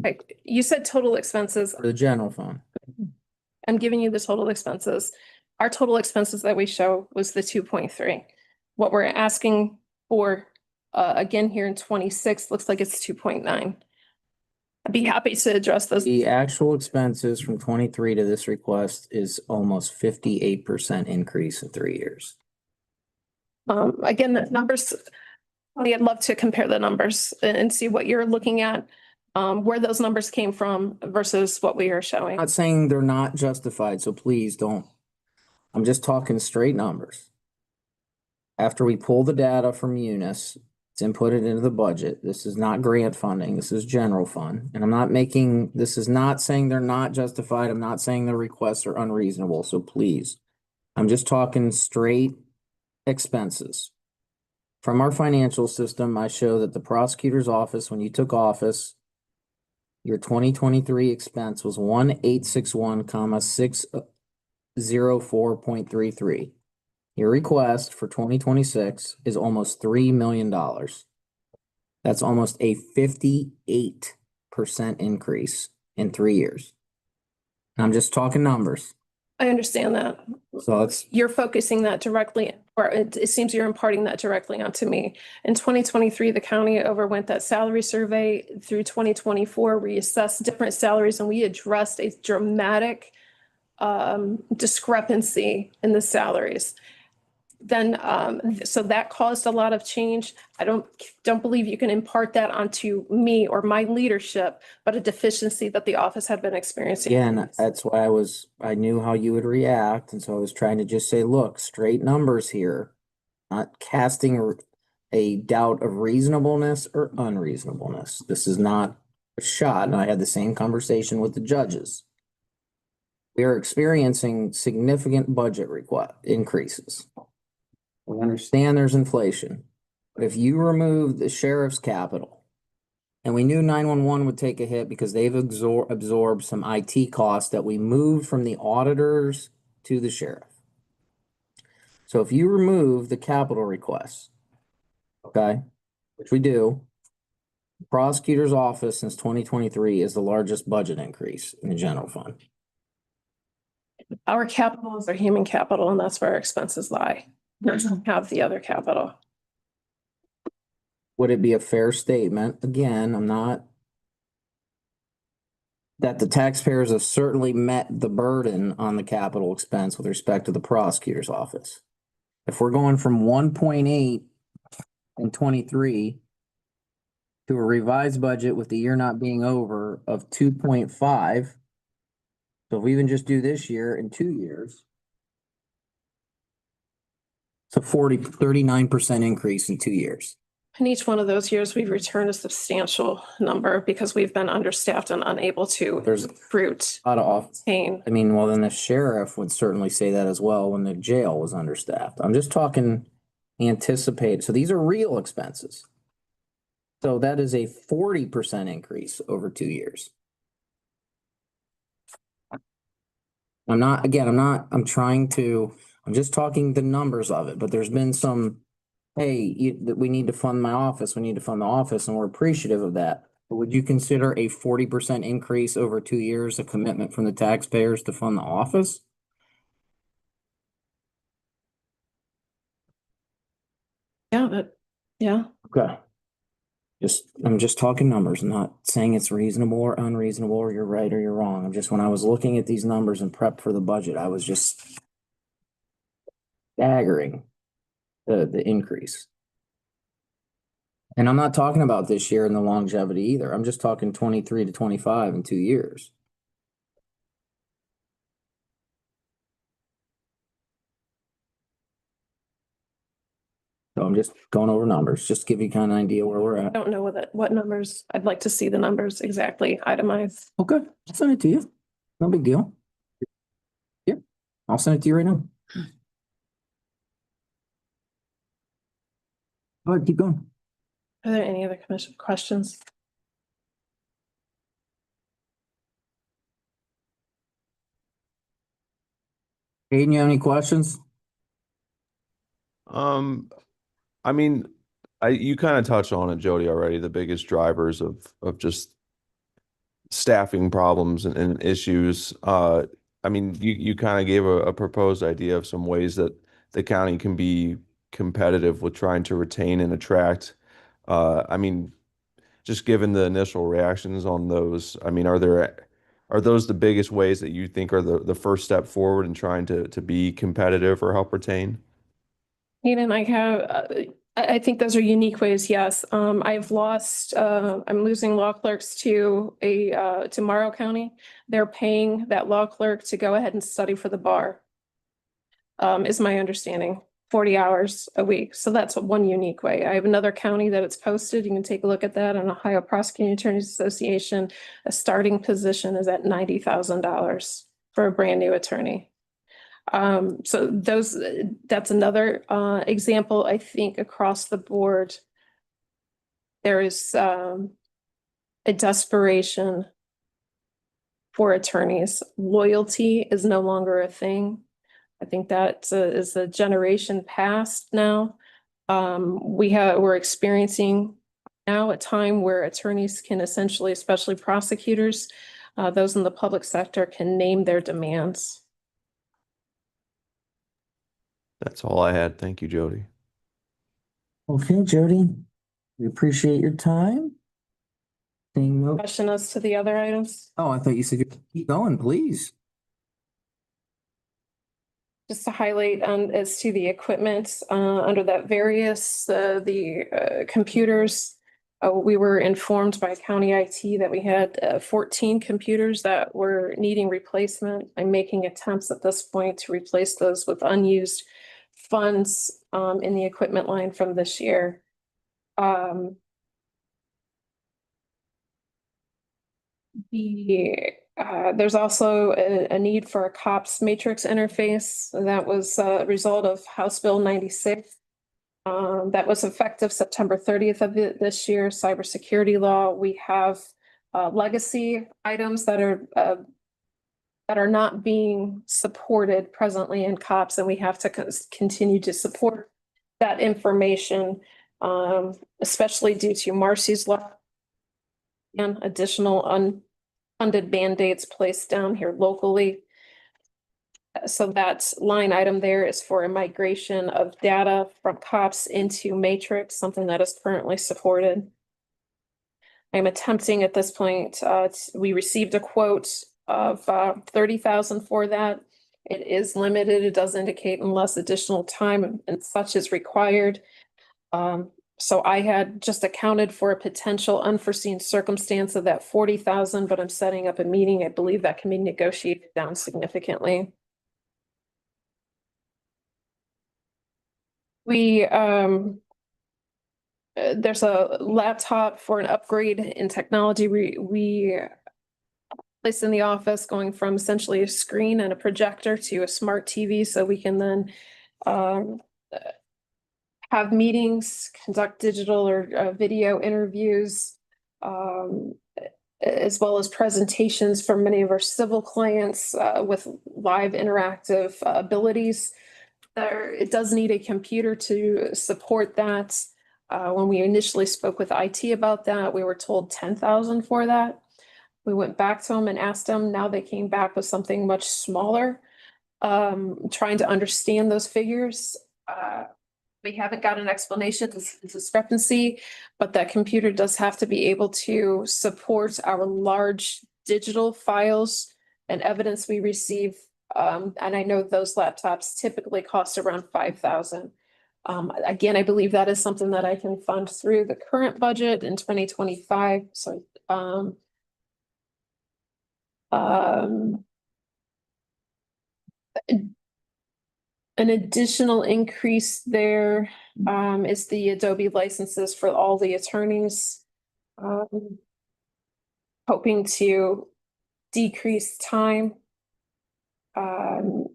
S9: like, you said total expenses.
S1: or the general fund.
S9: I'm giving you the total expenses. Our total expenses that we show was the 2.3. What we're asking for, again, here in 26, looks like it's 2.9. I'd be happy to address those.
S1: The actual expenses from 23 to this request is almost 58% increase in 3 years.
S9: Again, the numbers, I'd love to compare the numbers and see what you're looking at, where those numbers came from versus what we are showing.
S1: I'm not saying they're not justified, so please don't. I'm just talking straight numbers. After we pull the data from Munis, it's inputted into the budget. This is not grant funding. This is general fund. And I'm not making, this is not saying they're not justified. I'm not saying the requests are unreasonable, so please. I'm just talking straight expenses. From our financial system, I show that the prosecutor's office, when you took office, your 2023 expense was 1,861,604.33. Your request for 2026 is almost $3 million. That's almost a 58% increase in 3 years. And I'm just talking numbers.
S9: I understand that.
S1: So it's,
S9: You're focusing that directly, or it seems you're imparting that directly onto me. In 2023, the county overwent that salary survey. Through 2024, we assessed different salaries and we addressed a dramatic discrepancy in the salaries. Then, so that caused a lot of change. I don't believe you can impart that onto me or my leadership, but a deficiency that the office had been experiencing.
S1: again, that's why I knew how you would react. And so I was trying to just say, look, straight numbers here, not casting a doubt of reasonableness or unreasonableness. This is not a shot. And I had the same conversation with the judges. We are experiencing significant budget increases. We understand there's inflation, but if you remove the sheriff's capital, and we knew 911 would take a hit because they've absorbed some IT costs that we moved from the auditors to the sheriff. So if you remove the capital requests, okay, which we do, the prosecutor's office since 2023 is the largest budget increase in the general fund.
S9: Our capital is our human capital, and that's where our expenses lie. We don't have the other capital.
S1: Would it be a fair statement? Again, I'm not that the taxpayers have certainly met the burden on the capital expense with respect to the prosecutor's office. If we're going from 1.8 in 23 to a revised budget with the year not being over of 2.5, so if we even just do this year in 2 years, it's a 39% increase in 2 years.
S9: In each one of those years, we've returned a substantial number because we've been understaffed and unable to
S1: There's
S9: recruit,
S1: a lot of
S9: obtain.
S1: I mean, well, then the sheriff would certainly say that as well when the jail was understaffed. I'm just talking anticipate. So these are real expenses. So that is a 40% increase over 2 years. I'm just talking the numbers of it, but there's been some, hey, we need to fund my office, we need to fund the office, and we're appreciative of that. But would you consider a 40% increase over 2 years a commitment from the taxpayers to fund the office?
S9: Yeah,
S1: Okay. I'm just talking numbers, I'm not saying it's reasonable or unreasonable, or you're right or you're wrong. I'm just, when I was looking at these numbers and prep for the budget, I was just staggering the increase. And I'm not talking about this year and the longevity either. I'm just talking 23 to 25 in 2 years. So I'm just going over numbers, just to give you kind of an idea where we're
S9: I
S1: at.
S9: don't know what numbers, I'd like to see the numbers exactly itemized.
S1: Okay, I'll send it to you. No big deal. Yeah, I'll send it to you right now. Go ahead, keep going.
S9: Are there any other commission questions?
S1: Aiden, you have any questions?
S8: I mean, you kind of touched on it, Jody, already, the biggest drivers of just staffing problems and issues. I mean, you kind of gave a proposed idea of some ways that the county can be competitive with trying to retain and attract. I mean, just given the initial reactions on those, I mean, are those the biggest ways that you think are the first step forward in trying to be competitive or help retain?
S9: Eden, I think those are unique ways, yes. I'm losing law clerks to to Morrow County. They're paying that law clerk to go ahead and study for the bar. Is my understanding, 40 hours a week. So that's one unique way. I have another county that it's posted. You can take a look at that on Ohio Prosecuting Attorneys Association. A starting position is at $90,000 for a brand new attorney. So that's another example. I think across the board, there is a desperation for attorneys. Loyalty is no longer a thing. I think that is a generation past now. We're experiencing now a time where attorneys can essentially, especially prosecutors, those in the public sector, can name their demands.
S8: That's all I had. Thank you, Jody.
S1: Okay, Jody, we appreciate your time. Seeing no,
S9: Question as to the other items,
S1: oh, I thought you said you keep going, please.
S9: just to highlight as to the equipment, under that various, the computers. We were informed by county IT that we had 14 computers that were needing replacement. I'm making attempts at this point to replace those with unused funds in the equipment line from this year. There's also a need for a COPS matrix interface. That was a result of House Bill 96. That was effective September 30th of this year, cybersecurity law. We have legacy items that are not being supported presently in COPS, and we have to continue to support that information, especially due to Marcy's law and additional unfunded mandates placed down here locally. So that line item there is for a migration of data from COPS into Matrix, something that is currently supported. I'm attempting at this point, we received a quote of 30,000 for that. It is limited. It does indicate unless additional time and such is required. So I had just accounted for a potential unforeseen circumstance of that 40,000, but I'm setting up a meeting. I believe that can be negotiated down significantly. There's a laptop for an upgrade in technology. We placed in the office, going from essentially a screen and a projector to a smart TV, so we can then have meetings, conduct digital or video interviews, as well as presentations for many of our civil clients with live interactive abilities. It does need a computer to support that. When we initially spoke with IT about that, we were told 10,000 for that. We went back to them and asked them. Now they came back with something much smaller. Trying to understand those figures. We haven't got an explanation, this discrepancy, but that computer does have to be able to support our large digital files and evidence we receive. And I know those laptops typically cost around 5,000. Again, I believe that is something that I can fund through the current budget in 2025, so, an additional increase there is the Adobe licenses for all the attorneys. Hoping to decrease time. Being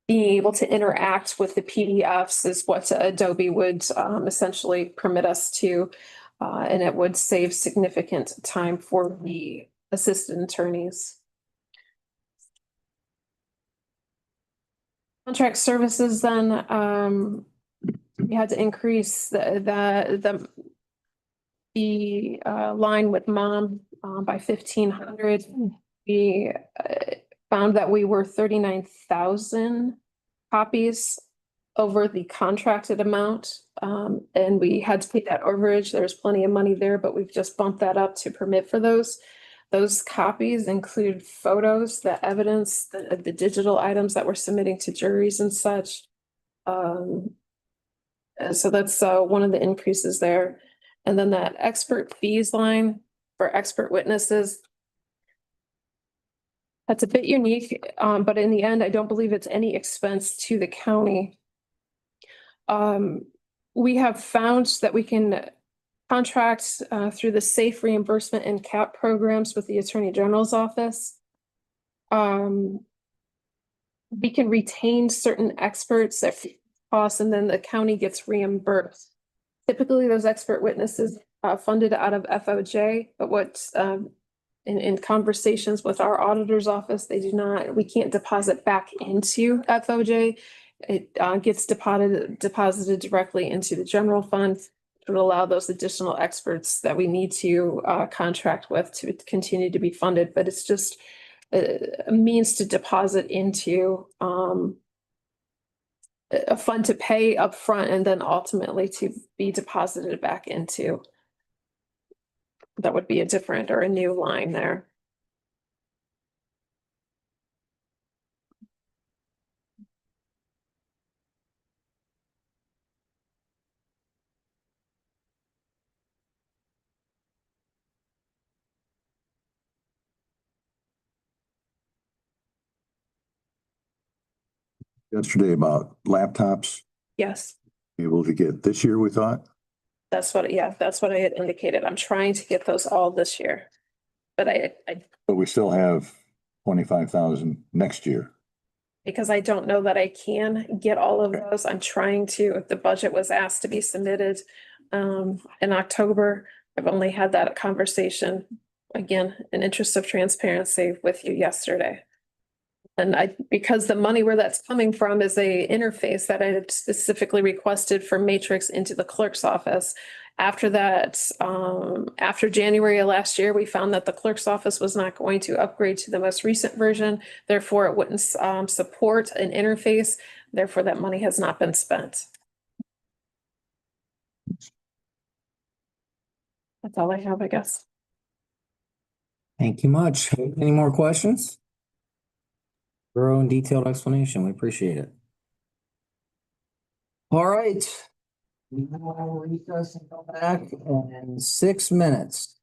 S9: able to interact with the PDFs is what Adobe would essentially permit us to. And it would save significant time for the assistant attorneys. Contract services, then, we had to increase the line with mom by 1,500. We found that we were 39,000 copies over the contracted amount. And we had to pay that overage. There's plenty of money there, but we've just bumped that up to permit for those. Those copies include photos, the evidence, the digital items that we're submitting to juries and such. And so that's one of the increases there. And then that expert fees line for expert witnesses. That's a bit unique, but in the end, I don't believe it's any expense to the county. We have found that we can contract through the safe reimbursement and CAP programs with the Attorney General's office. We can retain certain experts at cost, and then the county gets reimbursed. Typically, those expert witnesses funded out of FOJ, but what in conversations with our auditor's office, we can't deposit back into FOJ. It gets deposited directly into the general fund. It would allow those additional experts that we need to contract with to continue to be funded, but it's just a means to deposit into a fund to pay upfront and then ultimately to be deposited back into. That would be a different or a new line there.
S10: Yesterday about laptops,
S9: Yes,
S10: able to get this year, we thought.
S9: that's what I had indicated. I'm trying to get those all this year. But
S10: But we still have 25,000 next year.
S9: because I don't know that I can get all of those. I'm trying to, if the budget was asked to be submitted in October, I've only had that conversation, again, in interest of transparency with you yesterday. And because the money where that's coming from is a interface that I had specifically requested for Matrix into the clerk's office. After that, after January of last year, we found that the clerk's office was not going to upgrade to the most recent version. Therefore, it wouldn't support an interface. Therefore, that money has not been spent. That's all I have, I guess.
S1: Thank you much. Any more questions? Thorough and detailed explanation. We appreciate it. All right. We will recess and come back in 6 minutes.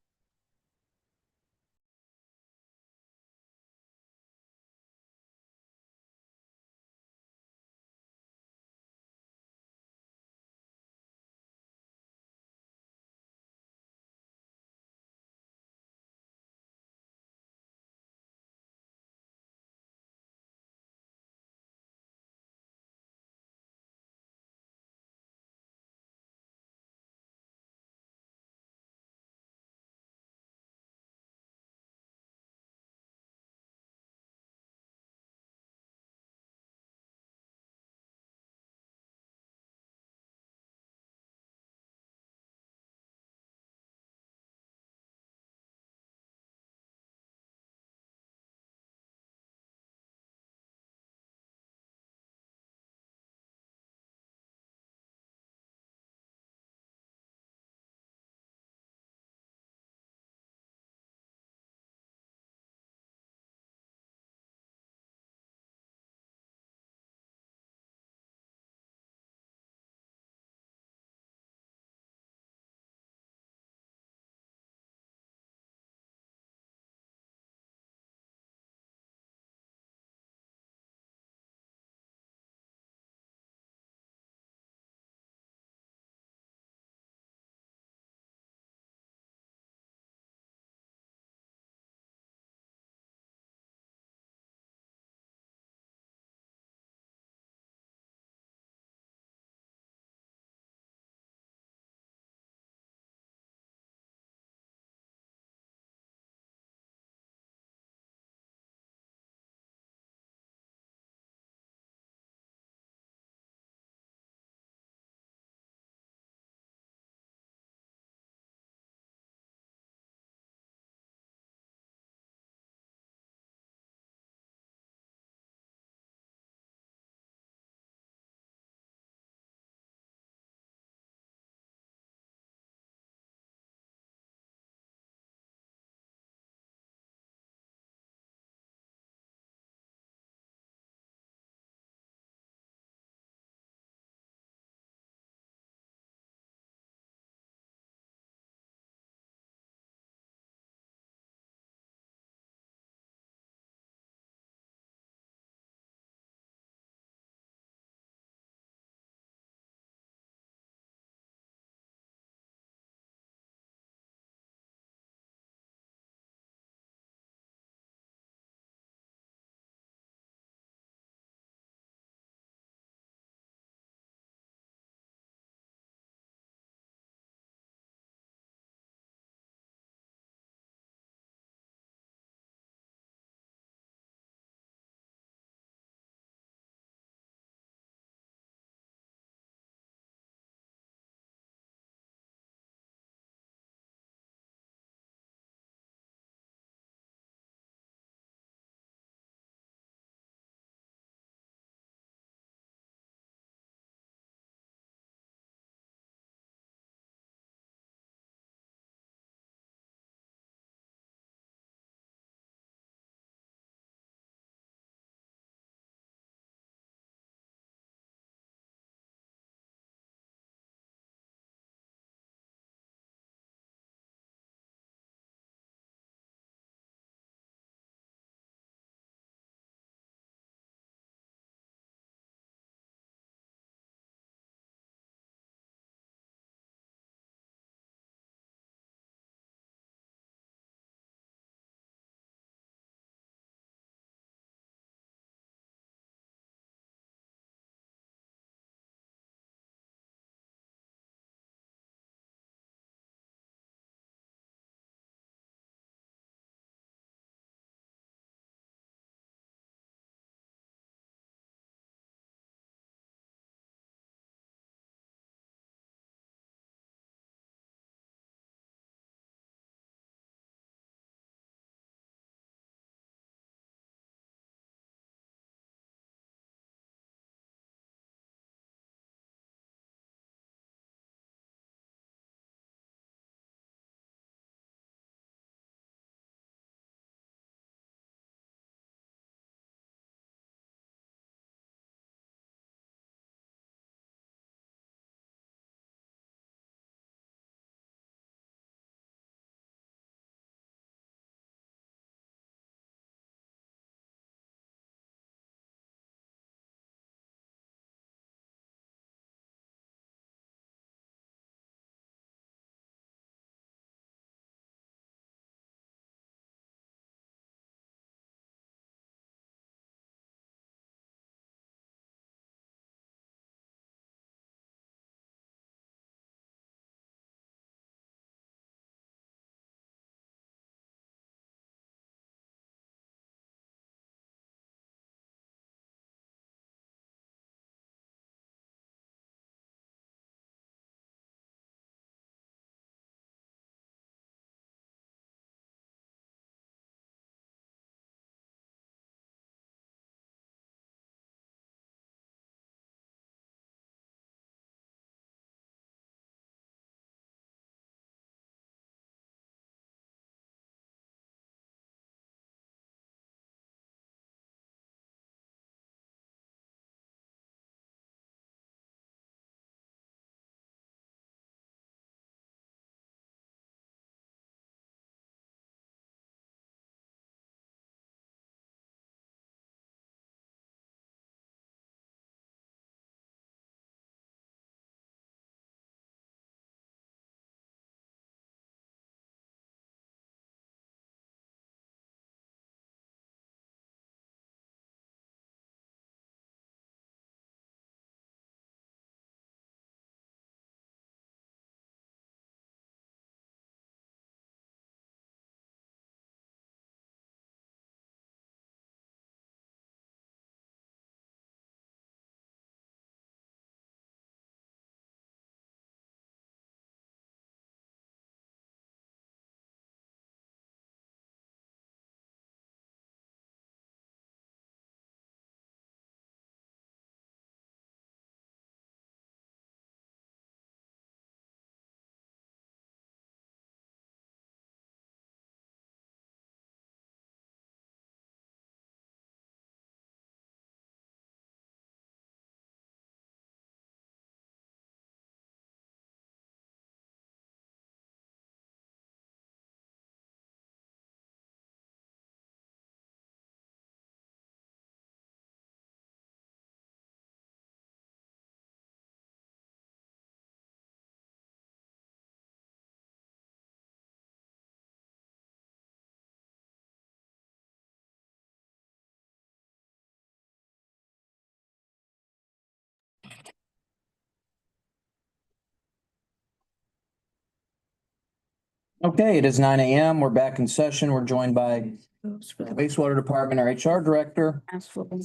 S1: Okay, it is 9 a.m. We're back in session. We're joined by wastewater department, our HR director.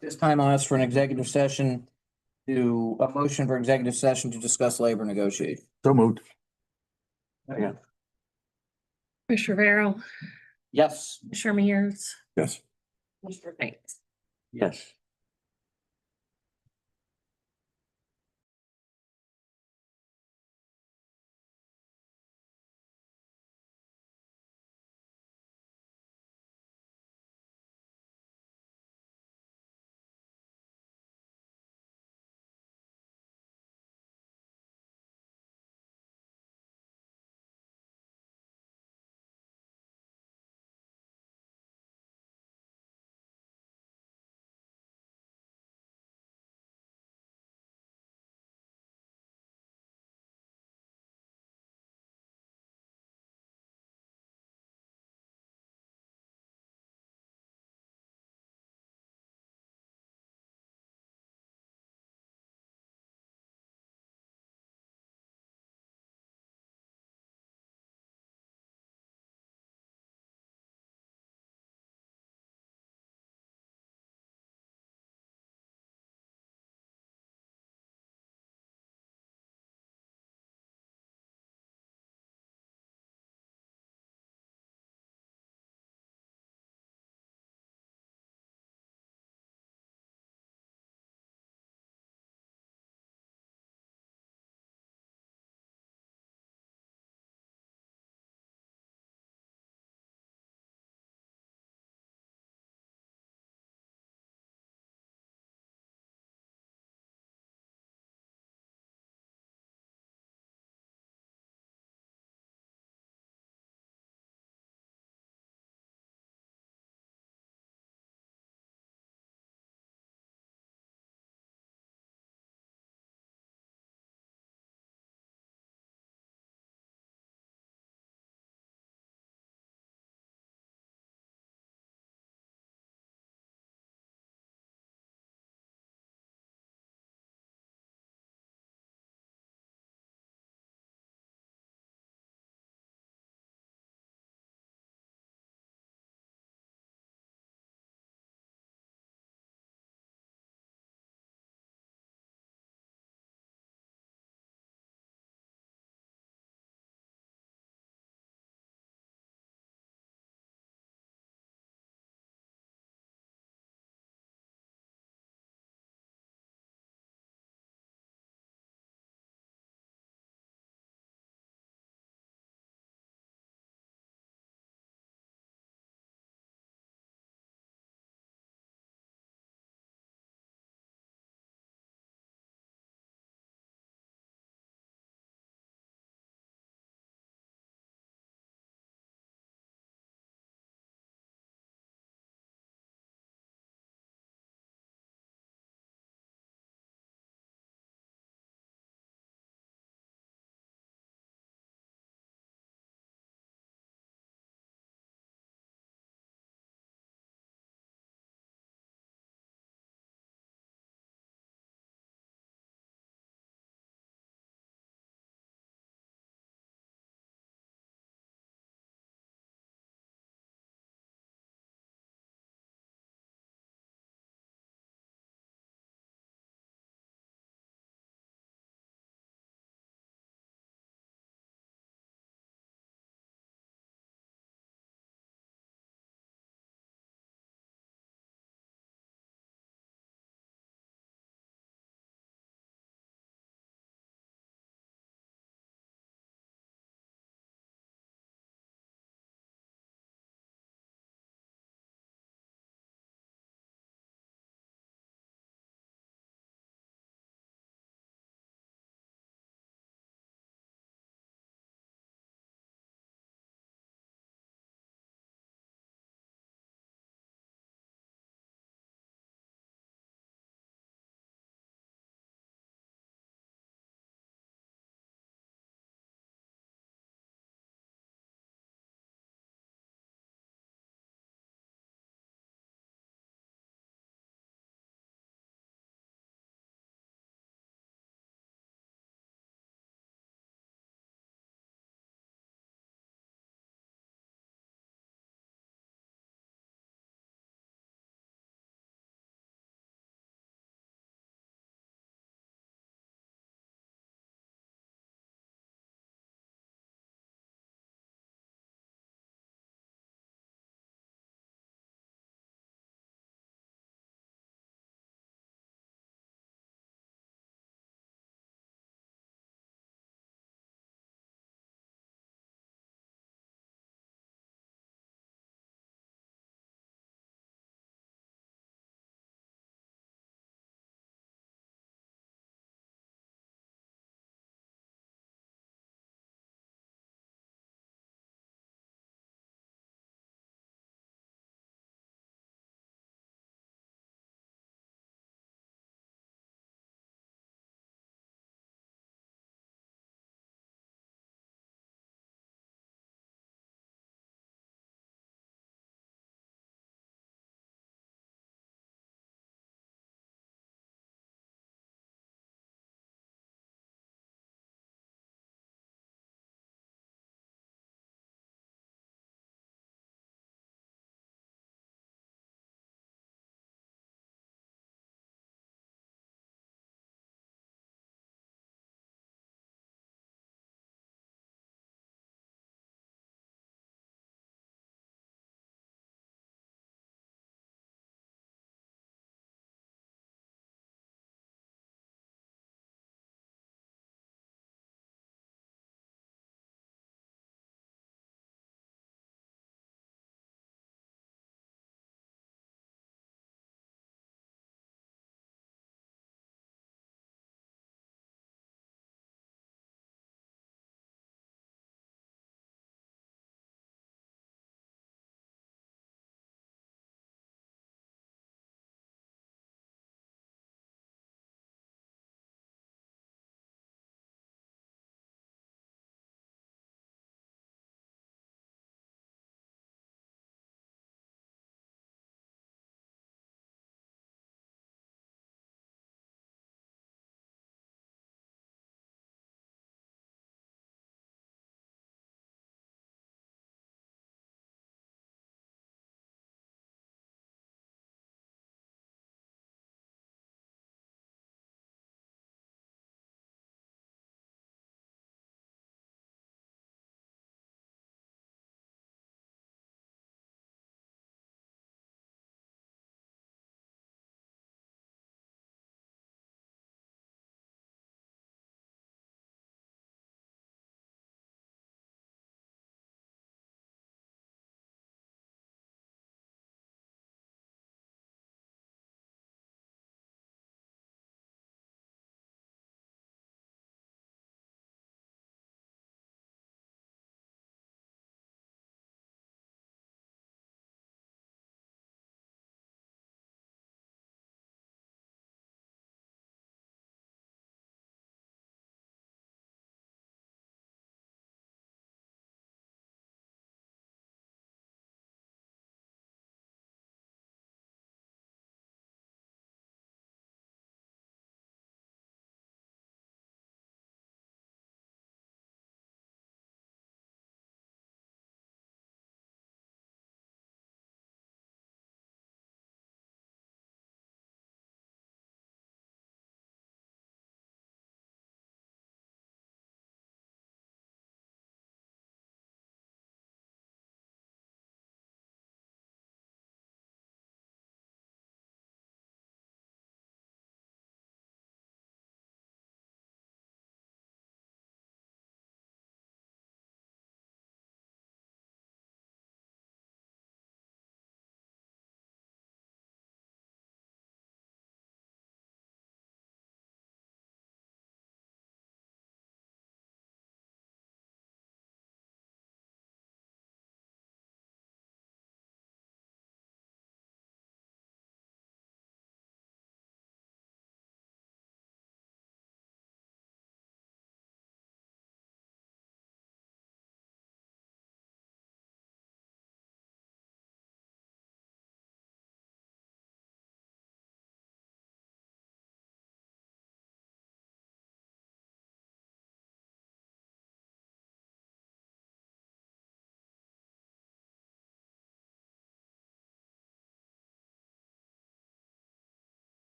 S1: This time I'll ask for an executive session to, a motion for executive session to discuss labor negotiations.
S10: So moved.
S7: Yeah.
S9: Commissioner Vero,
S1: Yes.
S9: Commissioner Mears,
S10: Yes.
S9: Commissioner Banks.
S7: Yes.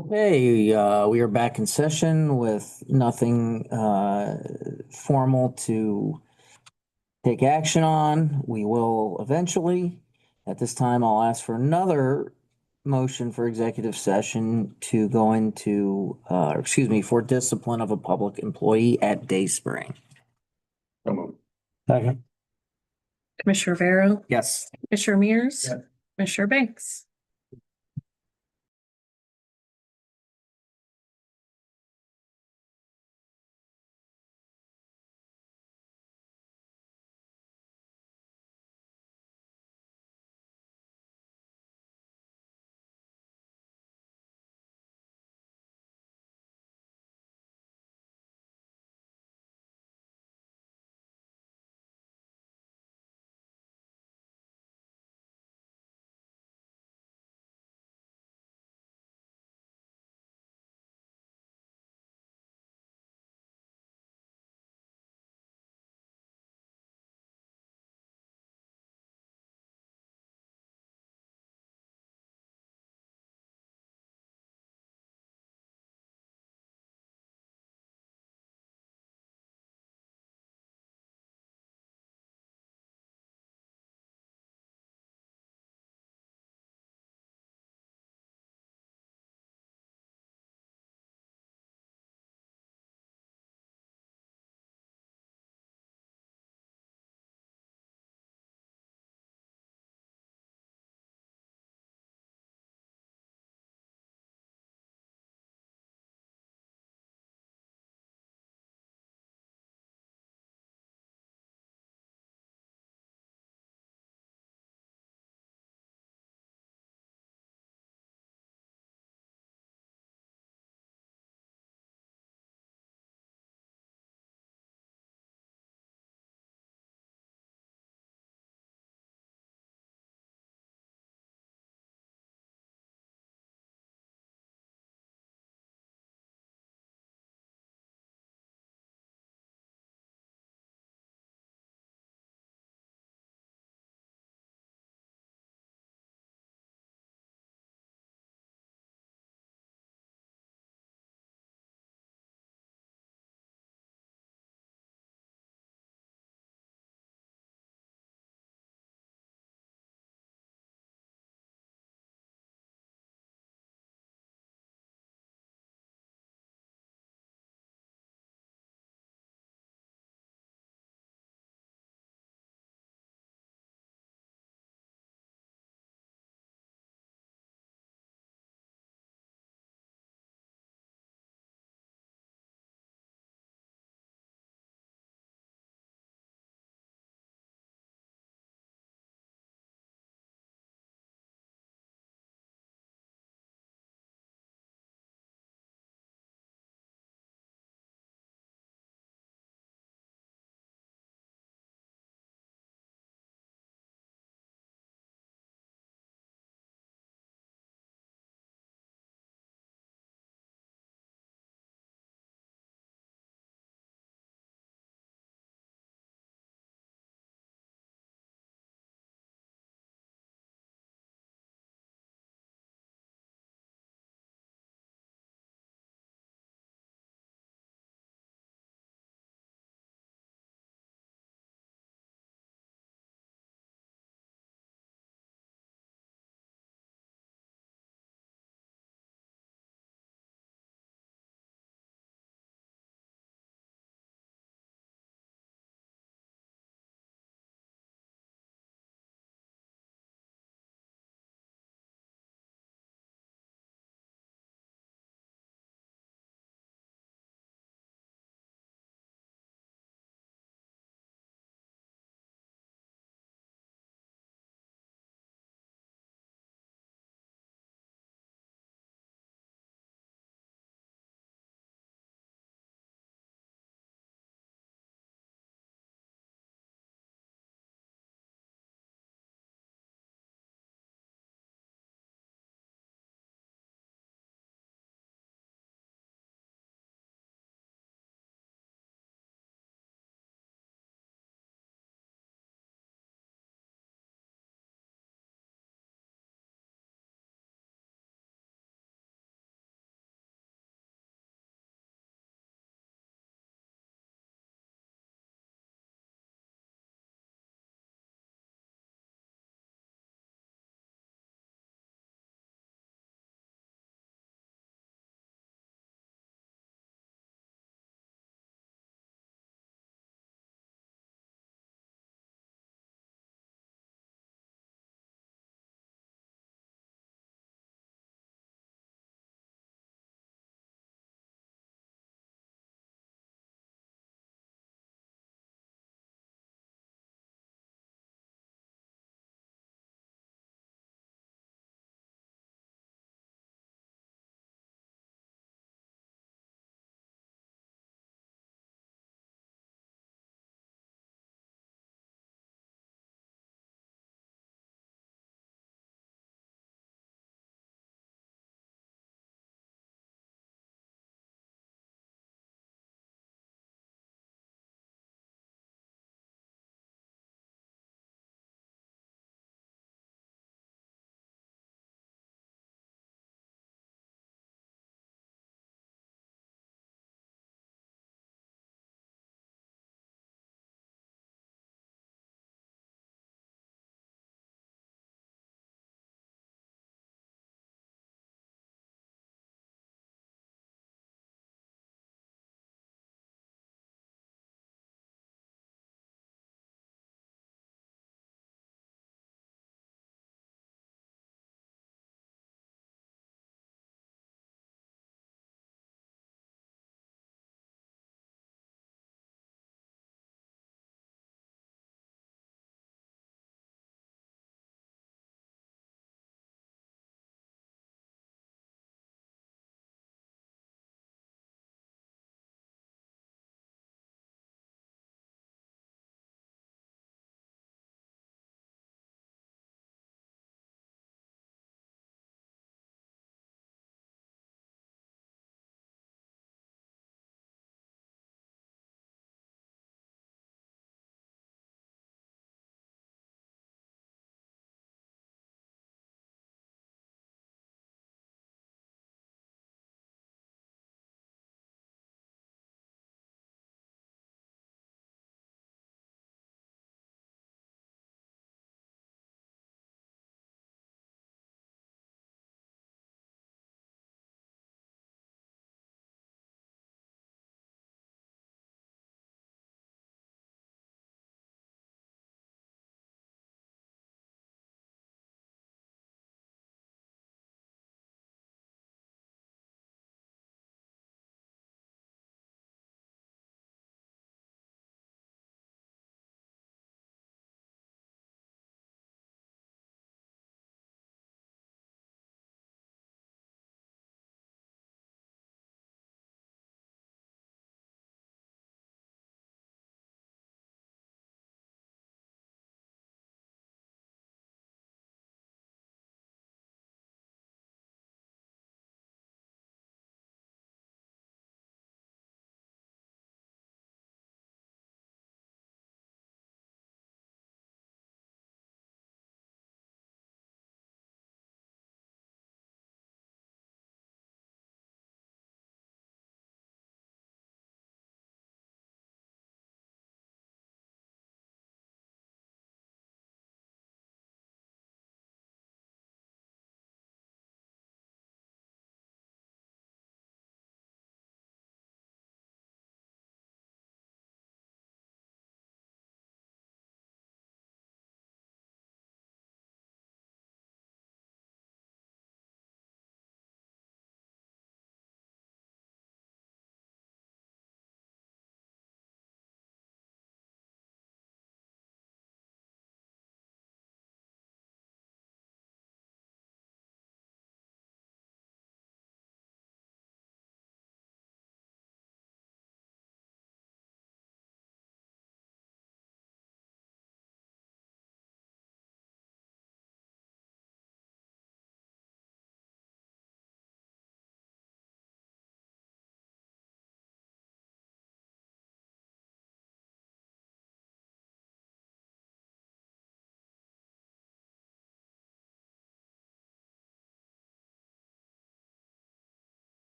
S1: Okay, we are back in session with nothing formal to take action on. We will eventually. At this time, I'll ask for another motion for executive session to go into, excuse me, for discipline of a public employee at Dayspring.
S7: Second.
S11: Commissioner Vero,
S1: Yes.
S11: Commissioner Mears, Commissioner Banks.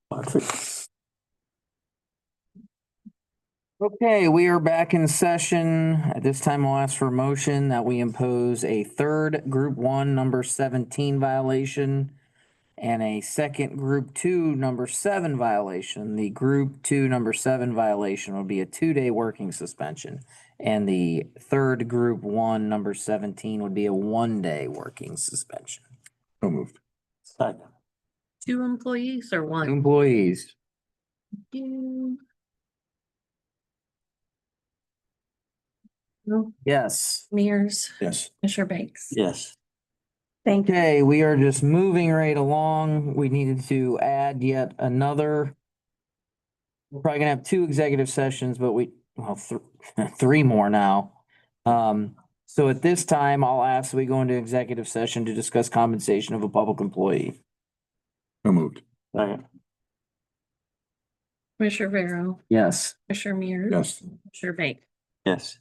S1: Okay, we are back in session. At this time, I'll ask for a motion that we impose a third Group 1, number 17 violation and a second Group 2, number 7 violation. The Group 2, number 7 violation will be a 2-day working suspension. And the third Group 1, number 17 would be a 1-day working suspension.
S10: So moved.
S7: Second.
S11: 2 employees or 1?
S1: Employees.
S11: You.
S1: Yes.
S11: Mears,
S10: Yes.
S11: Commissioner Banks.
S7: Yes.
S11: Thank you.
S1: Okay, we are just moving right along. We needed to add yet another. We're probably gonna have 2 executive sessions, but three more now. So at this time, I'll ask that we go into executive session to discuss compensation of a public employee.
S10: So moved.
S7: Second.
S11: Commissioner Vero,
S1: Yes.
S11: Commissioner Mears.
S10: Yes.
S11: Commissioner Banks.
S7: Yes.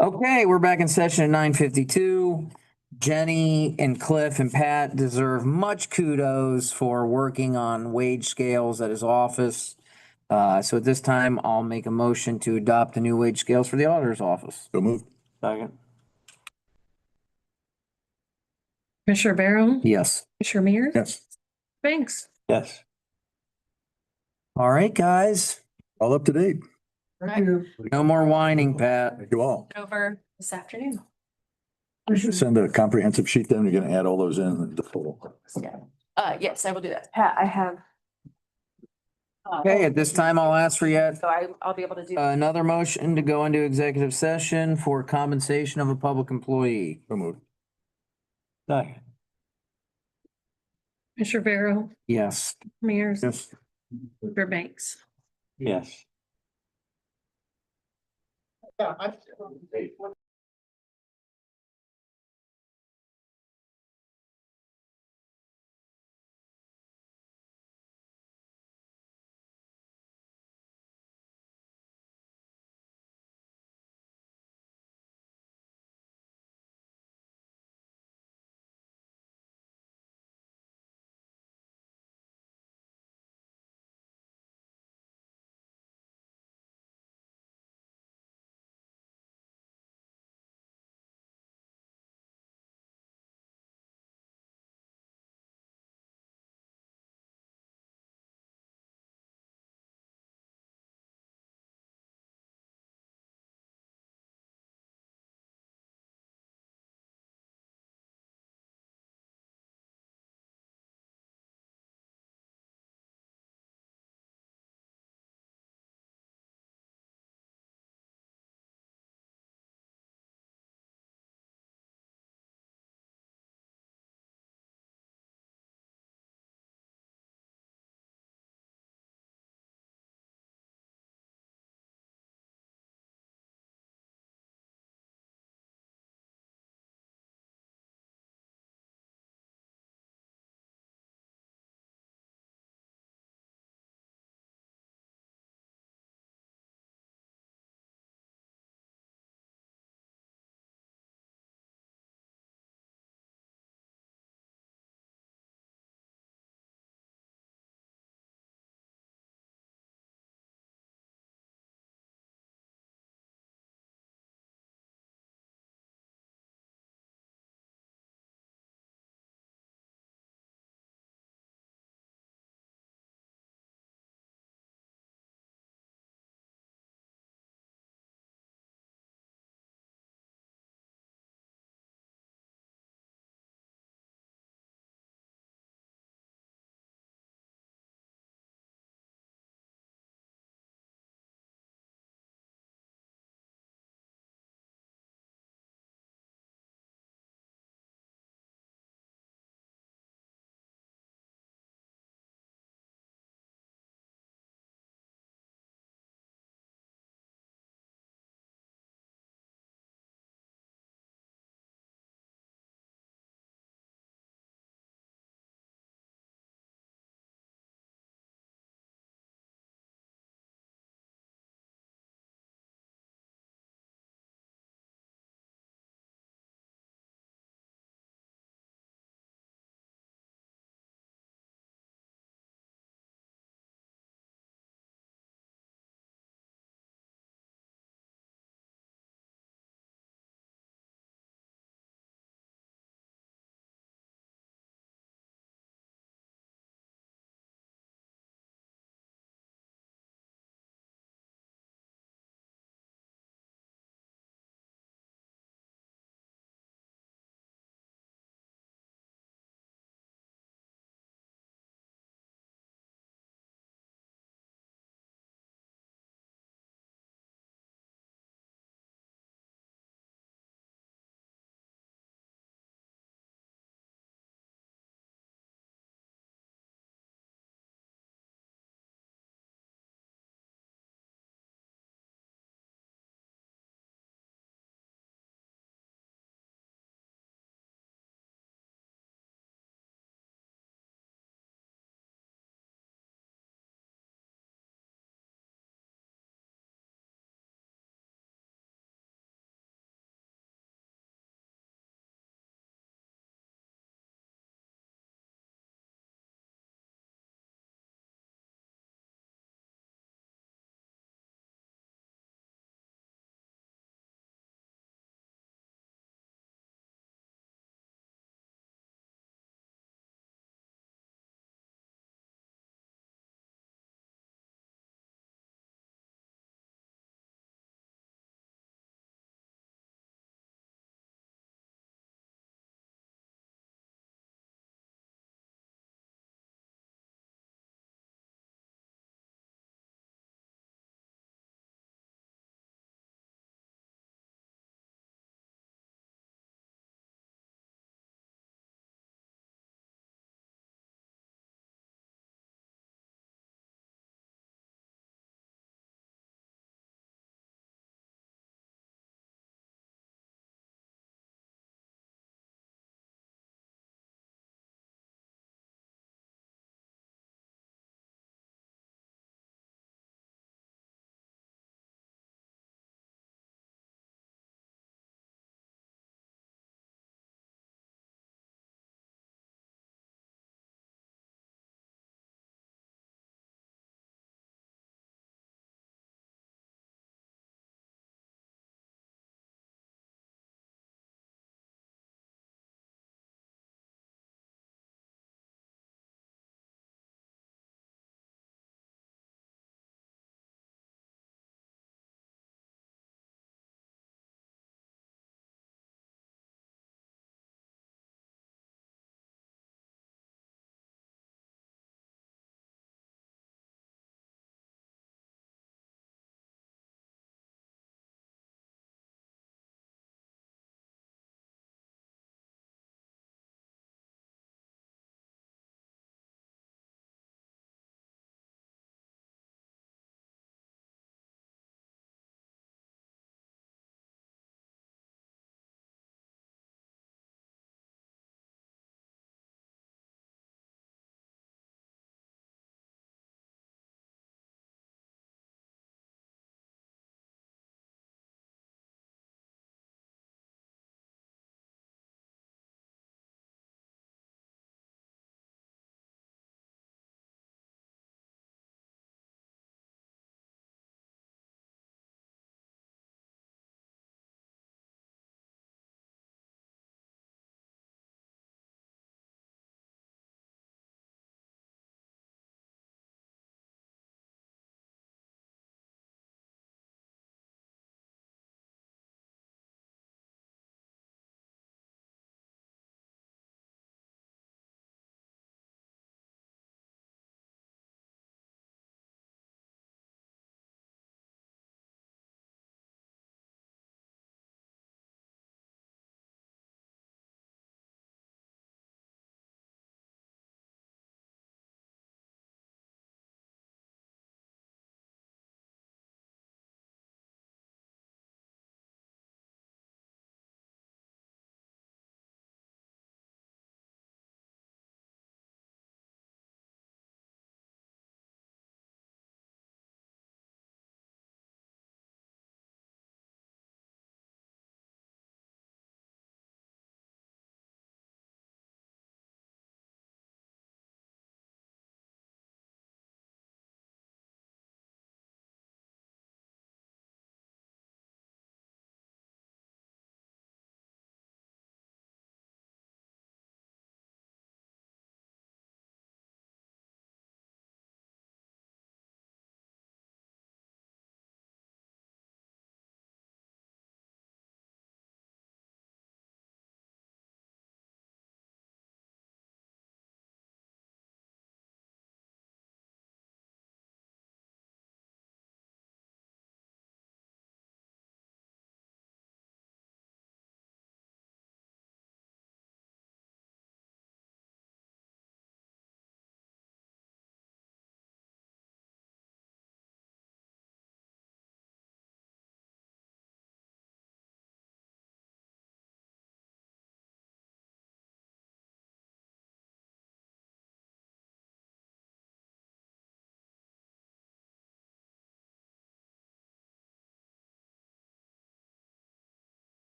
S1: Okay, we're back in session at 9:52. Jenny and Cliff and Pat deserve much kudos for working on wage scales at his office. So at this time, I'll make a motion to adopt the new wage scales for the auditor's office.
S10: So moved.
S7: Second.
S11: Commissioner Vero.
S1: Yes.
S11: Commissioner Mears.
S10: Yes.
S11: Banks.
S7: Yes.
S1: All right, guys.
S10: All up to date.
S1: No more whining, Pat.
S10: Thank you all.
S11: Over this afternoon.
S10: We should send a comprehensive sheet then. You're gonna add all those in the total.
S5: Yes, I will do that. Pat, I have
S1: Okay, at this time, I'll ask for yet
S5: So I'll be able to do.
S1: another motion to go into executive session for compensation of a public employee.
S10: So moved.
S7: Second.
S11: Commissioner Barrow,
S1: Yes.
S11: Mears,
S10: Yes.
S11: Commissioner Banks.
S7: Yes.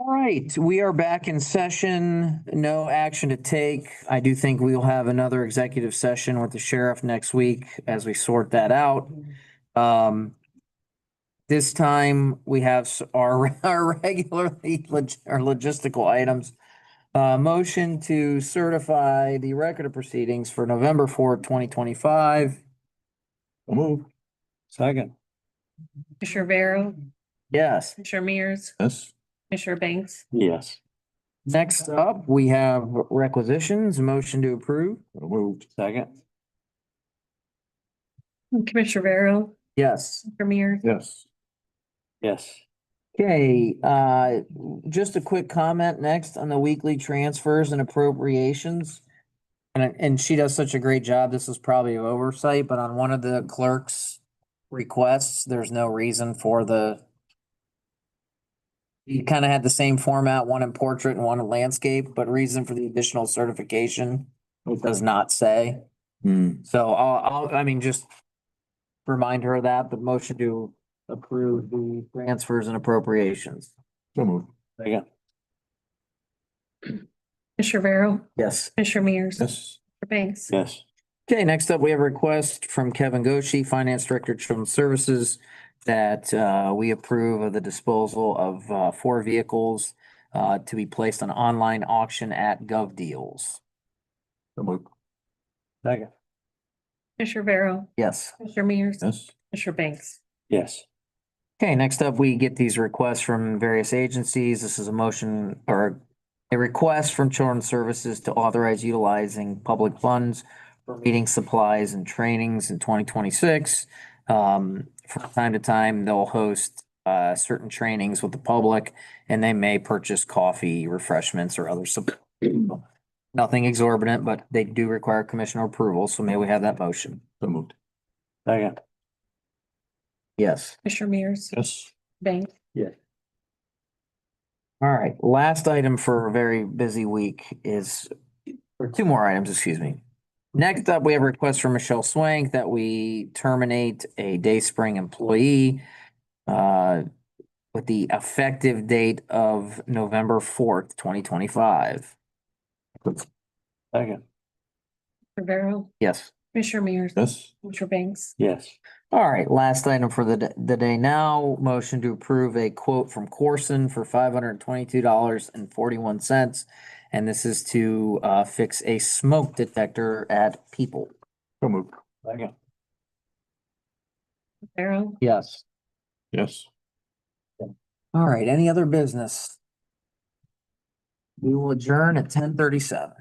S1: All right, we are back in session. No action to take. I do think we will have another executive session with the sheriff next week as we sort that out. This time we have our regularly our logistical items. Motion to certify the record of proceedings for November 4th, 2025.
S10: Move.
S7: Second.
S11: Commissioner Vero,
S1: Yes.
S11: Commissioner Mears,
S10: Yes.
S11: Commissioner Banks,
S7: Yes.
S1: Next up, we have requisitions. Motion to approve.
S10: Moved.
S7: Second.
S11: Commissioner Vero,
S1: Yes.
S11: Commissioner Mears,
S10: Yes.
S7: Yes.
S1: Okay, just a quick comment next on the weekly transfers and appropriations. And she does such a great job. This is probably an oversight, but on one of the clerk's requests, there's no reason for you kind of had the same format, one in portrait and one in landscape, but reason for the additional certification, it does not say. So I mean, just remind her of that, but motion to approve the transfers and appropriations.
S10: So moved.
S7: Second.
S11: Commissioner Vero,
S1: Yes.
S11: Commissioner Mears,
S10: Yes.
S11: Commissioner Banks,
S7: Yes.
S1: Okay, next up, we have a request from Kevin Goshi, Finance Director, Children's Services, that we approve of the disposal of 4 vehicles to be placed on online auction at GovDeals.
S10: So moved.
S7: Second.
S11: Commissioner Vero,
S1: Yes.
S11: Commissioner Mears,
S10: Yes.
S11: Commissioner Banks,
S7: Yes.
S1: Okay, next up, we get these requests from various agencies. This is a motion or a request from Children's Services to authorize utilizing public funds for meeting supplies and trainings in 2026. From time to time, they'll host certain trainings with the public, and they may purchase coffee, refreshments, or other support. Nothing exorbitant, but they do require commissioner approval, so may we have that motion?
S10: So moved.
S7: Second.
S1: Yes.
S11: Commissioner Mears,
S10: Yes.
S11: Banks,
S1: All right, last item for a very busy week is, or 2 more items, excuse me. Next up, we have a request from Michelle Swank that we terminate a Dayspring employee with the effective date of November 4th, 2025.
S7: Second.
S11: Commissioner Vero,
S1: Yes.
S11: Commissioner Mears,
S10: Yes.
S11: Commissioner Banks,
S7: Yes.
S1: All right, last item for the day now, motion to approve a quote from Corson for $522.41. And this is to fix a smoke detector at People.
S10: So moved.
S7: Second.
S11: Vero,
S1: Yes.
S10: Yes.
S1: All right, any other business? We will adjourn at 10:37.